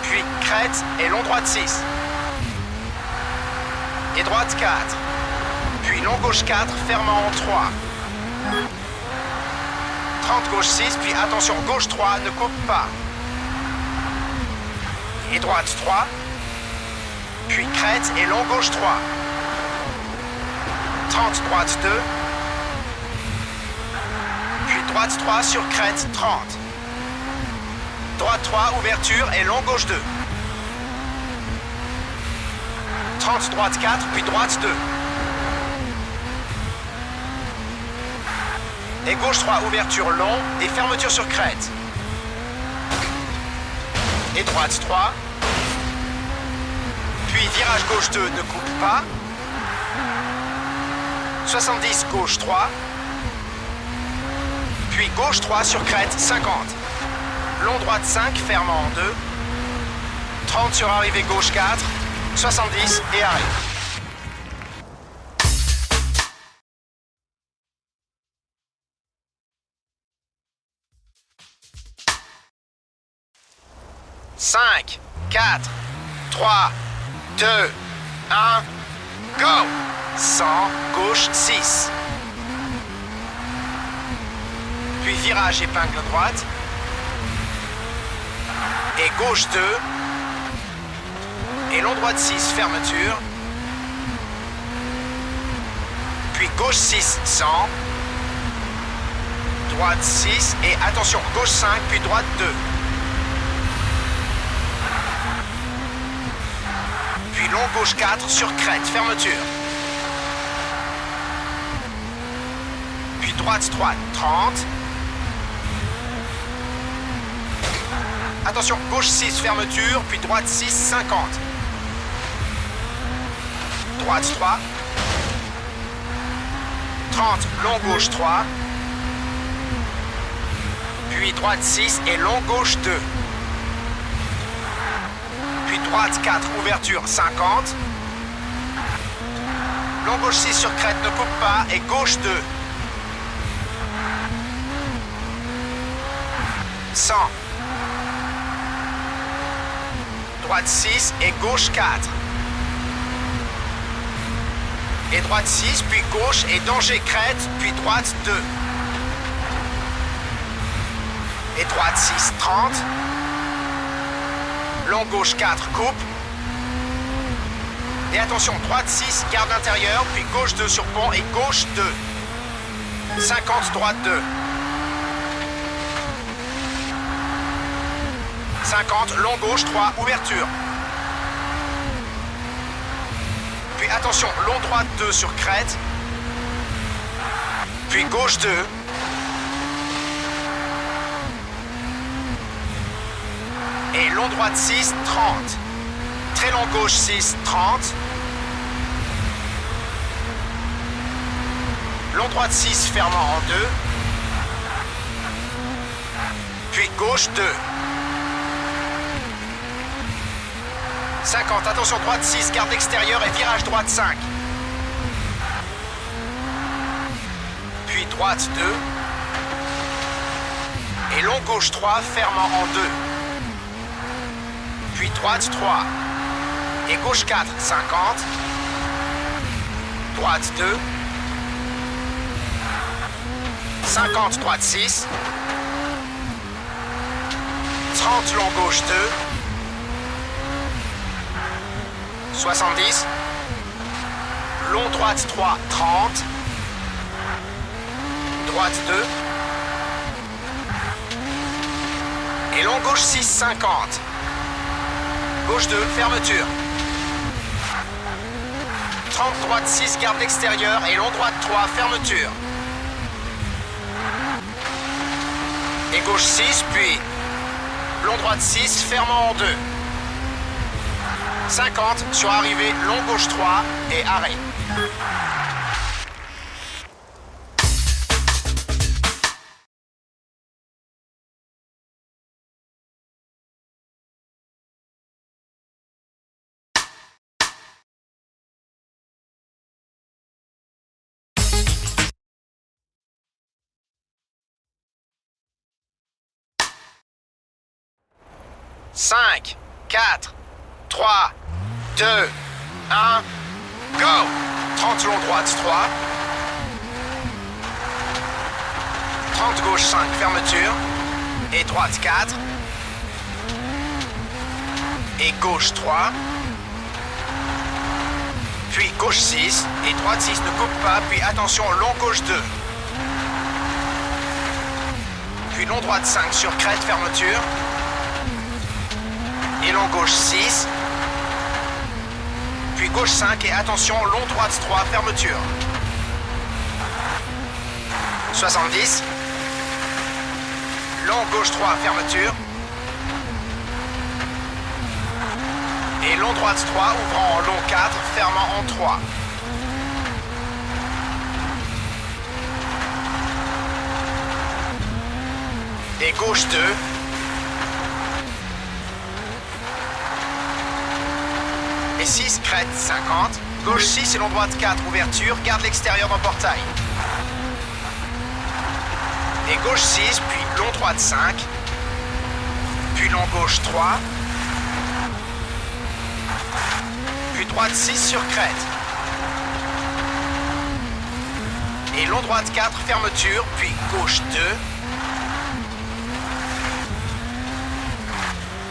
Puis crête et long droite 6. Et droite 4. Puis long gauche 4, fermant en 3. 30 gauche 6, puis attention gauche 3, ne coupe pas. Et droite 3. Puis crête et long gauche 3. 30 droite 2. Puis droite 3 sur crête 30. Droite 3, ouverture et long gauche 2. 30 droite 4, puis droite 2. Et gauche 3, ouverture long et fermeture sur crête. Et droite 3. Puis virage gauche 2, ne coupe pas. 70 gauche 3. Puis gauche 3 sur crête 50. Long droite 5, fermant en 2. 30 sur arrivée gauche 4. 70 et arrêt. Cinq, 4, 3, 2, 1, go! 100, gauche 6. Puis virage épingle droite. Et gauche 2. Et long droite 6, fermeture. Puis gauche 6, 100. Droite 6 et attention, gauche 5, puis droite 2. Puis long gauche 4 sur crête, fermeture. Puis droite 3, 30. Attention, gauche 6, fermeture, puis droite 6, 50. Droite 3. 30, long gauche 3. Puis droite 6 et long gauche 2. Puis droite 4, ouverture 50. Long gauche 6 sur crête, ne coupe pas, et gauche 2. 100. Droite 6 et gauche 4. Et droite 6, puis gauche et danger crête, puis droite 2. Et droite 6, 30. Long gauche 4, coupe. Et attention, droite 6, garde intérieur, puis gauche 2 sur pont et gauche 2. 50, droite 2. 50, long gauche 3, ouverture. Puis attention, long droite 2 sur crête. Puis gauche 2. Et long droite 6, 30. Très long gauche 6, 30. Long droite 6, fermant en 2. Puis gauche 2. 50, attention, droite 6, garde extérieure et virage droite 5. Puis droite 2. Et long gauche 3, fermant en 2. Puis droite 3. Et gauche 4, 50. Droite 2. 50, droite 6. 30, long gauche 2. 70. Long droite 3, 30. Droite 2. Et long gauche 6, 50. Gauche 2, fermeture. 30, droite 6, garde l'extérieur. Et long droite 3, fermeture. Et gauche 6, puis long droite 6, fermant en 2. 50, sur arrivée, long gauche 3 et arrêt. Cinq, 4, 3, 2, 1, go! 30 long droite 3. 30 gauche 5, fermeture. Et droite 4. Et gauche 3. Puis gauche 6. Et droite 6 ne coupe pas. Puis attention, long gauche 2. Puis long droite 5 sur crête, fermeture. Et long gauche 6. Puis gauche 5 et attention, long droite 3, fermeture. 70. Long gauche 3, fermeture. Et long droite 3, ouvrant en long 4, fermant en 3. Et gauche 2. Et 6, crête 50. Gauche 6 et long droite 4, ouverture. Garde l'extérieur dans portail. Et gauche 6, puis long droite 5. Puis long gauche 3. Puis droite 6 sur crête. Et long droite 4, fermeture. Puis gauche 2.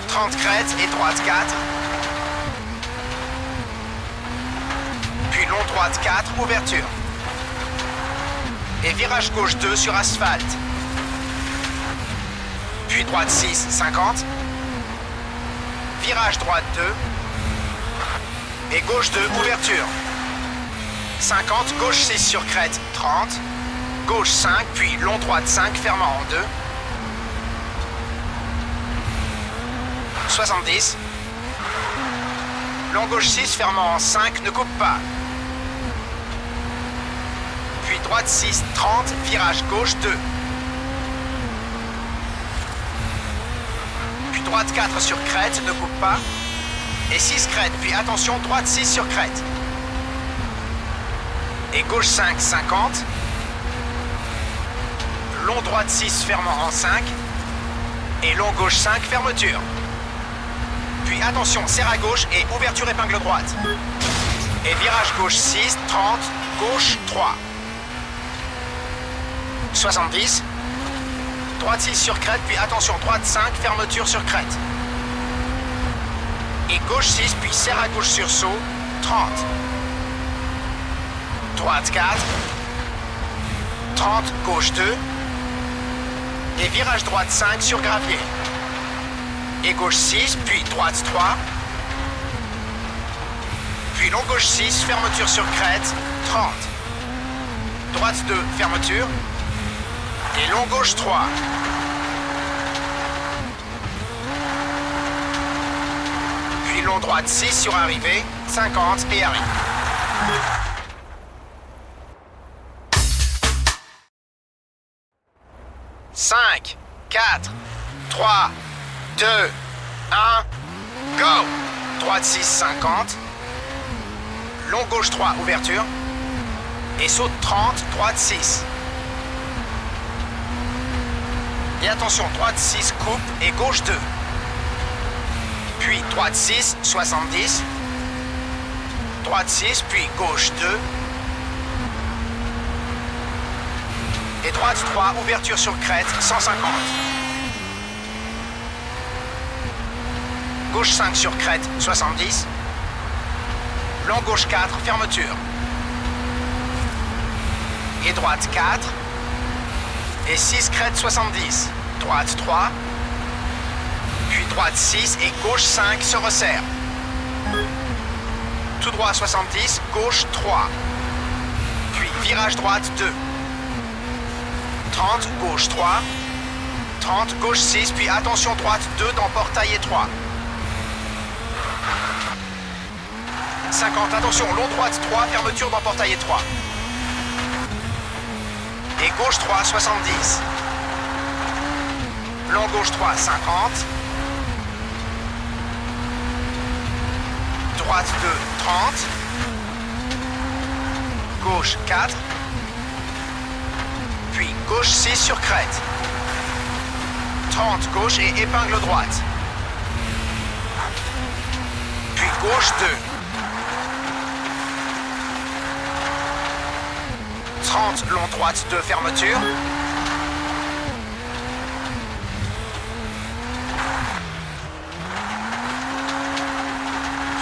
30 crête et droite 4. Puis long droite 4, ouverture. Et virage gauche 2 sur asphalte. Puis droite 6, 50. Virage droite 2. Et gauche 2, ouverture. 50, gauche 6 sur crête, 30. Gauche 5, puis long droite 5, fermant en 2. 70. Long gauche 6, fermant en 5, ne coupe pas. Puis droite 6, 30, virage gauche 2. Puis droite 4 sur crête, ne coupe pas. Et 6 crête, puis attention, droite 6 sur crête. Et gauche 5, 50. Long droite 6, fermant en 5. Et long gauche 5, fermeture. Puis attention, serre à gauche et ouverture épingle droite. Et virage gauche 6, 30, gauche 3. 70. Droite 6 sur crête, puis attention, droite 5, fermeture sur crête. Et gauche 6, puis serre à gauche sur saut, 30. Droite 4. 30, gauche 2. Et virage droite 5 sur gravier. Et gauche 6, puis droite 3. Puis long gauche 6, fermeture sur crête, 30. Droite 2, fermeture. Et long gauche 3. Puis long droite 6 sur arrivée, 50 et arrêt. Cinq, 4, 3, 2, 1, go! Droite 6, 50. Long gauche 3, ouverture. Et saute 30, droite 6. Et attention, droite 6, coupe et gauche 2. Puis droite 6, 70. Droite 6, puis gauche 2. Et droite 3, ouverture sur crête, 150. Gauche 5 sur crête, 70. Long gauche 4, fermeture. Et droite 4. Et 6, crête 70. Droite 3. Puis droite 6 et gauche 5 se resserre. Tout droit 70, gauche 3. Puis virage droite 2. 30, gauche 3. 30, gauche 6, puis attention droite 2 dans portail étroit. 50, attention, long droite 3, fermeture dans portail étroit. Et gauche 3, 70. Long gauche 3, 50. Droite 2, 30. Gauche 4. Puis gauche 6 sur crête. 30 gauche et épingle droite. Puis gauche 2. 30 long droite 2 fermeture.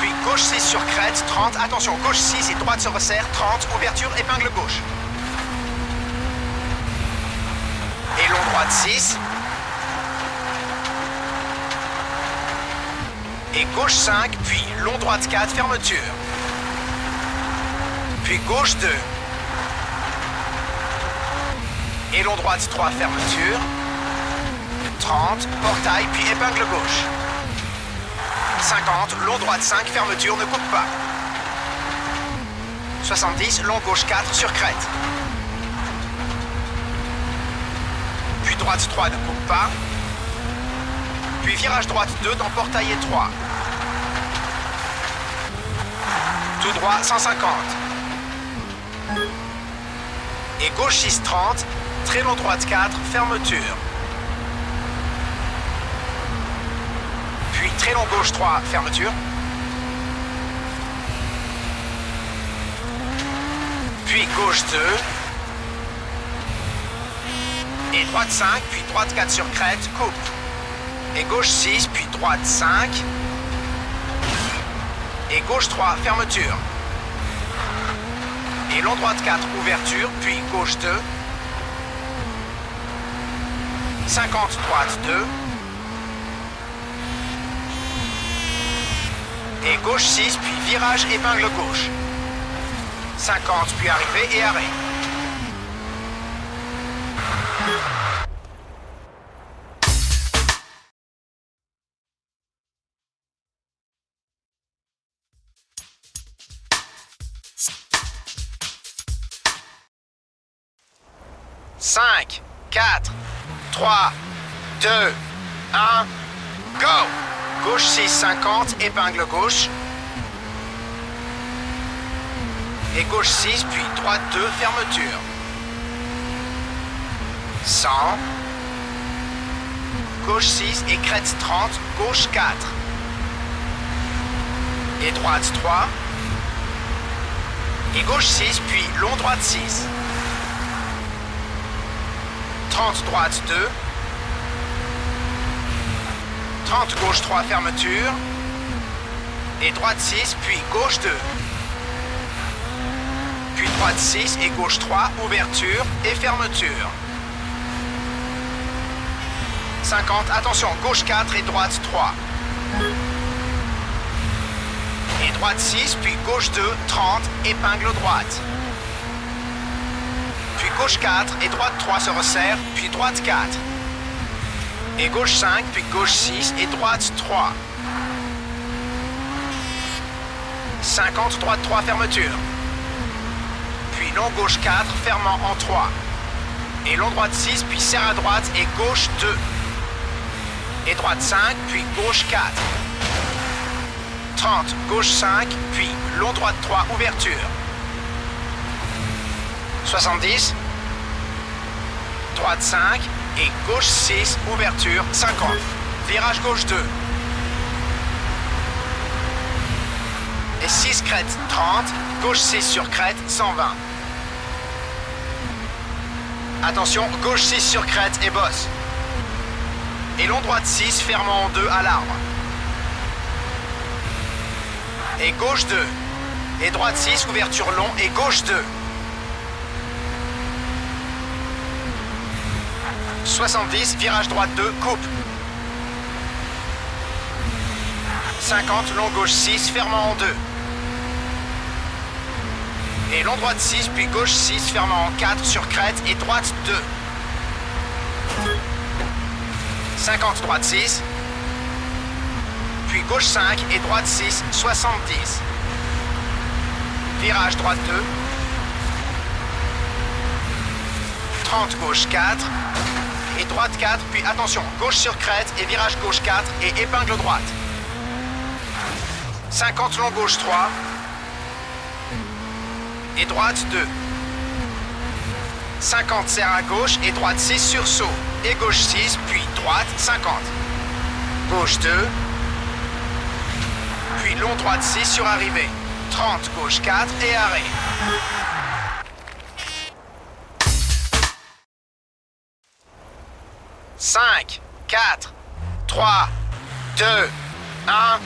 Puis gauche 6 sur crête, 30, attention, gauche 6 et droite se resserre, 30, ouverture, épingle gauche. Et long droite 6. Et gauche 5, puis long droite 4, fermeture. Puis gauche 2. Et long droite 3, fermeture. 30, portail, puis épingle gauche. 50, long droite 5, fermeture, ne coupe pas. 70, long gauche 4 sur crête. Puis droite 3, ne coupe pas. Puis virage droite 2 dans portail étroit. Tout droit 150. Et gauche 6, 30. Très long droite 4, fermeture. Puis très long gauche 3, fermeture. Puis gauche 2. Et droite 5, puis droite 4 sur crête, coupe. Et gauche 6, puis droite 5. Et gauche 3, fermeture. Et long droite 4, ouverture, puis gauche 2. 50, droite 2. Et gauche 6, puis virage, épingle gauche. 50, puis arrivée et arrêt. Cinq, 4, 3, 2, 1, go! Gauche 6, 50, épingle gauche. Et gauche 6, puis droite 2, fermeture. 100. Gauche 6 et crête 30, gauche 4. Et droite 3. Et gauche 6, puis long droite 6. 30 droite 2. 30 gauche 3, fermeture. Et droite 6, puis gauche 2. Puis droite 6 et gauche 3, ouverture et fermeture. 50, attention, gauche 4 et droite 3. Et droite 6, puis gauche 2, 30, épingle droite. Puis gauche 4 et droite 3 se resserre, puis droite 4. Et gauche 5, puis gauche 6 et droite 3. 50, droite 3, fermeture. Puis long gauche 4, fermant en 3. Et long droite 6, puis serre à droite et gauche 2. Et droite 5, puis gauche 4. 30, gauche 5, puis long droite 3, ouverture. 70. Droite 5 et gauche 6, ouverture, 50. Virage gauche 2. Et 6 crête 30, gauche 6 sur crête, 120. Attention, gauche 6 sur crête et bosse. Et long droite 6, fermant en 2 à l'arbre. Et gauche 2. et droite 6, ouverture long et gauche 2. 70, virage droite 2, coupe. 50, long gauche 6, fermant en 2. Et long droite 6, puis gauche 6, fermant en 4 sur crête et droite 2. 50, droite 6. Puis gauche 5 et droite 6, 70. Virage droite 2. 30, gauche 4. Et droite 4, puis attention, gauche sur crête et virage gauche 4 et épingle droite. 50, long gauche 3. Et droite 2. 50, serre à gauche et droite 6 sur saut. Et gauche 6, puis droite 50. Gauche 2. Puis long droite 6 sur arrivée. 30, gauche 4 et arrêt. Cinq, 4, 3, 2, 1,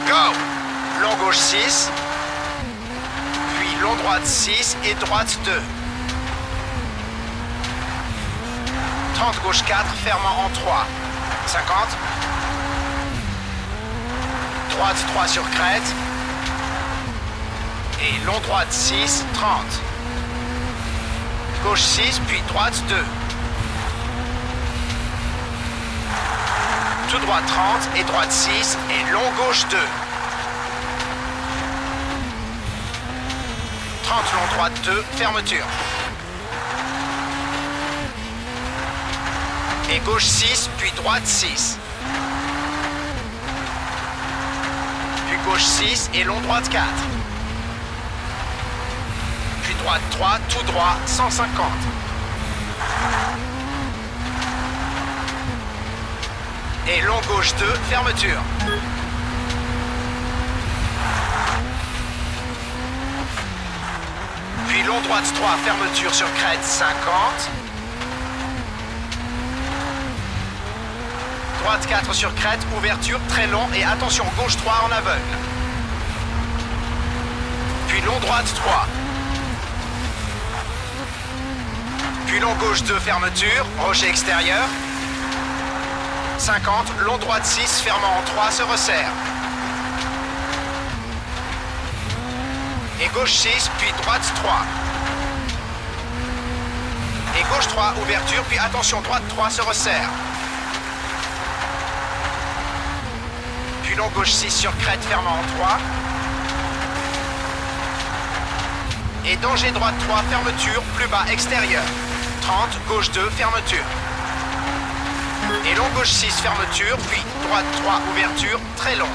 go! Long gauche 6, puis long droite 6 et droite 2. 30, gauche 4, fermant en 3. 50. Droite 3 sur crête. Et long droite 6, 30. Gauche 6, puis droite 2. Tout droit 30 et droite 6 et long gauche 2. 30 long droite 2, fermeture. Et gauche 6, puis droite 6. Puis gauche 6 et long droite 4. Puis droite 3, tout droit 150. Et long gauche 2, fermeture. Puis long droite 3, fermeture sur crête 50. Droite 4 sur crête, ouverture très long et attention, gauche 3 en aveugle. Puis long droite 3. Puis long gauche 2, fermeture, rocher extérieur. 50, long droite 6, fermant en 3, se resserre. Et gauche 6, puis droite 3. Et gauche 3, ouverture, puis attention, droite 3, se resserre. Puis long gauche 6 sur crête, fermant en 3. Et danger droite 3, fermeture, plus bas, extérieur. 30, gauche 2, fermeture. Et long gauche 6, fermeture, puis droite 3, ouverture, très long.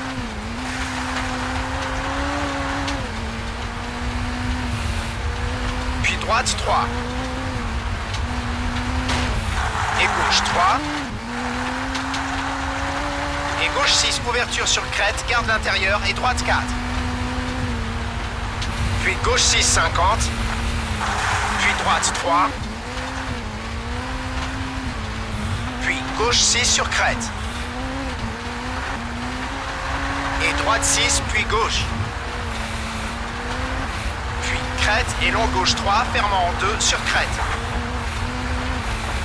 Puis droite 3. Et gauche 3. Et gauche 6, ouverture sur crête, garde l'intérieur et droite 4. Puis gauche 6, 50. Puis droite 3. Puis gauche 6 sur crête. Et droite 6, puis gauche. Puis crête et long gauche 3, fermant en 2 sur crête.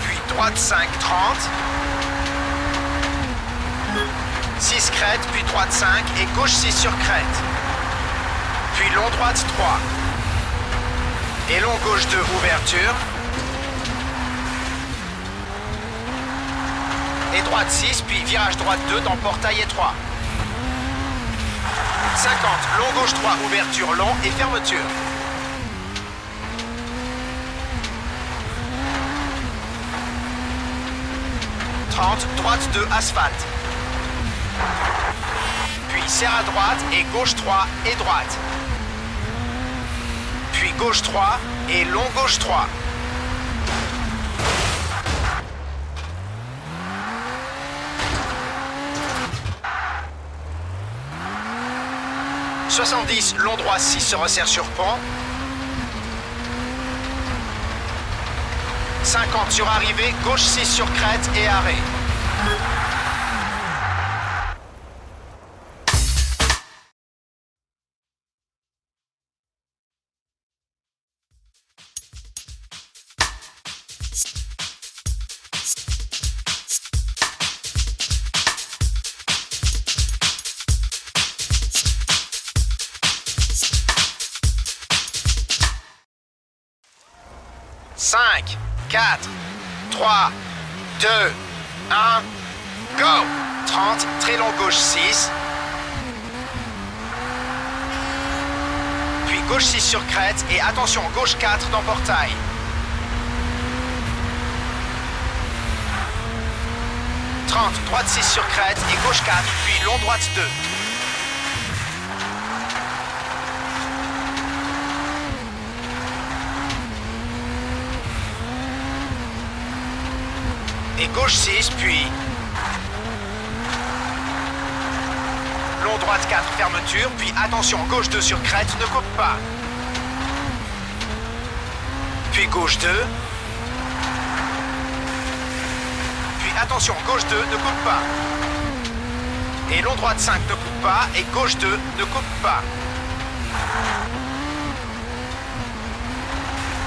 Puis droite 5, 30. 6 crête, puis droite 5 et gauche 6 sur crête. Puis long droite 3. Et long gauche 2, ouverture. Et droite 6, puis virage droite 2 dans portail étroit. 50, long gauche 3, ouverture long et fermeture. 30, droite 2, asphalte. Puis serre à droite et gauche 3 et droite. Puis gauche 3 et long gauche 3. « 70, long droit 6 se resserre sur pont. 50 sur arrivée, gauche 6 sur crête et arrêt. 4, 3, 2, 1, go! 30, très long gauche 6. Puis gauche 6 sur crête et attention, gauche 4 dans portail. Droite 6 sur crête et gauche 4, puis long droite 2. Et gauche 6, puis long droite 4, fermeture, puis attention, gauche 2 sur crête, ne coupe pas. Puis gauche 2. Puis attention, gauche 2, ne coupe pas. Et long droite 5, ne coupe pas, et gauche 2, ne coupe pas.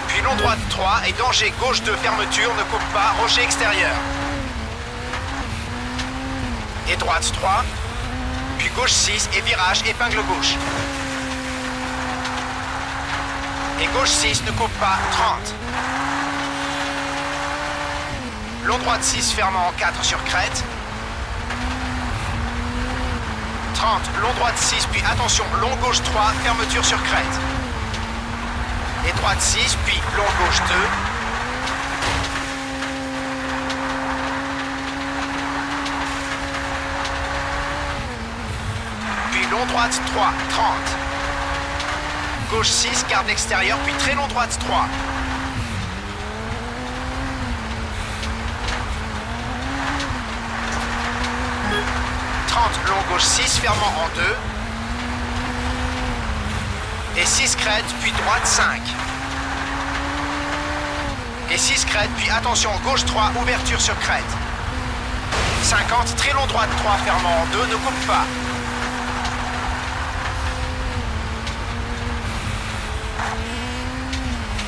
Puis long droite 3, et danger, gauche 2, fermeture, ne coupe pas, rocher extérieur. Et droite 3, puis gauche 6, et virage, épingle gauche. Et gauche 6, ne coupe pas, 30. Long droite 6, fermant en 4 sur crête. 30, long droite 6, puis attention, long gauche 3, fermeture sur crête. Et droite 6, puis long gauche 2. Puis long droite 3, 30. Gauche 6, garde l'extérieur, puis très long droite 3. Long gauche 6, fermant en 2. Et 6 crête, puis droite 5. Et 6 crête, puis attention, gauche 3, ouverture sur crête. 50, très long droite 3, fermant en 2, ne coupe pas.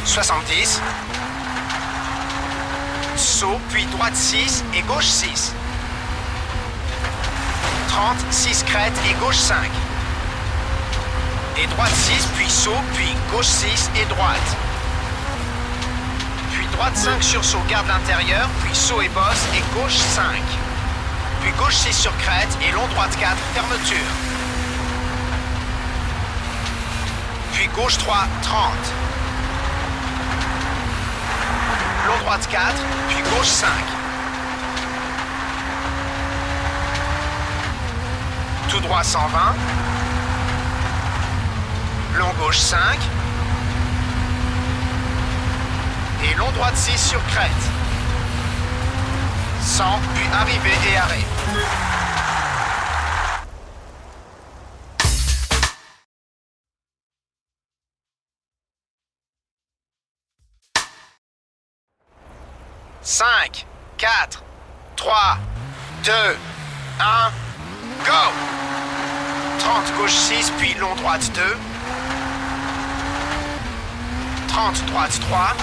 « 70. Saut, puis droite 6 et gauche 6. 30, 6 crête et gauche 5. Et droite 6, puis saut, puis gauche 6 et droite. Puis droite 5 sur saut, garde l'intérieur, puis saut et bosse et gauche 5. Puis gauche 6 sur crête et long droite 4, fermeture. Puis gauche 3, 30. Long droite 4, puis gauche 5. Tout droit 120. Long gauche 5. Et long droite 6 sur crête. 100, puis arrivée et arrêt. « 5, 4, 3, 2, 1, go ! 30, gauche 6, puis long droite 2. 30, droite 3.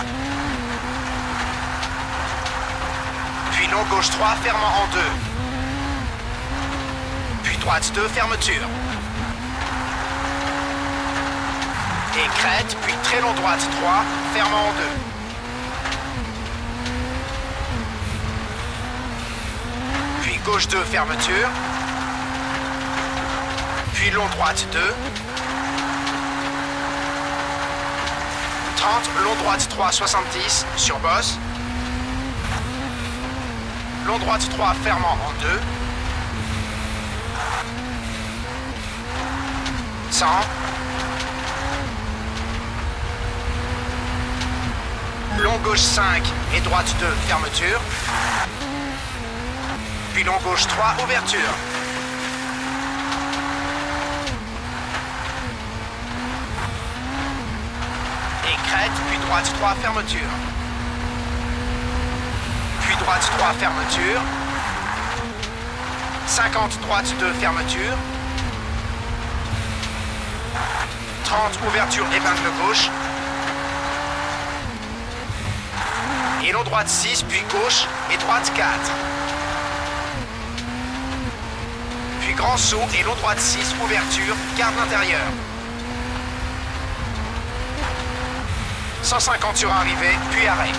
Puis long gauche 3, fermant en 2. Puis droite 2, fermeture. Et crête, puis très long droite 3, fermant en 2. Puis gauche 2, fermeture. Puis long droite 2. 30, long droite 3, 70, sur bosse. Long droite 3, fermant en 2. 100. Long gauche 5 et droite 2, fermeture. Puis long gauche 3, ouverture. Crête, puis droite 3, fermeture. Puis droite 3, fermeture. 50, droite 2, fermeture. 30, ouverture, épingle gauche. Et long droite 6, puis gauche et droite 4. Puis grand saut et long droite 6, ouverture, garde l'intérieur. 150 sur arrivée, puis arrêt.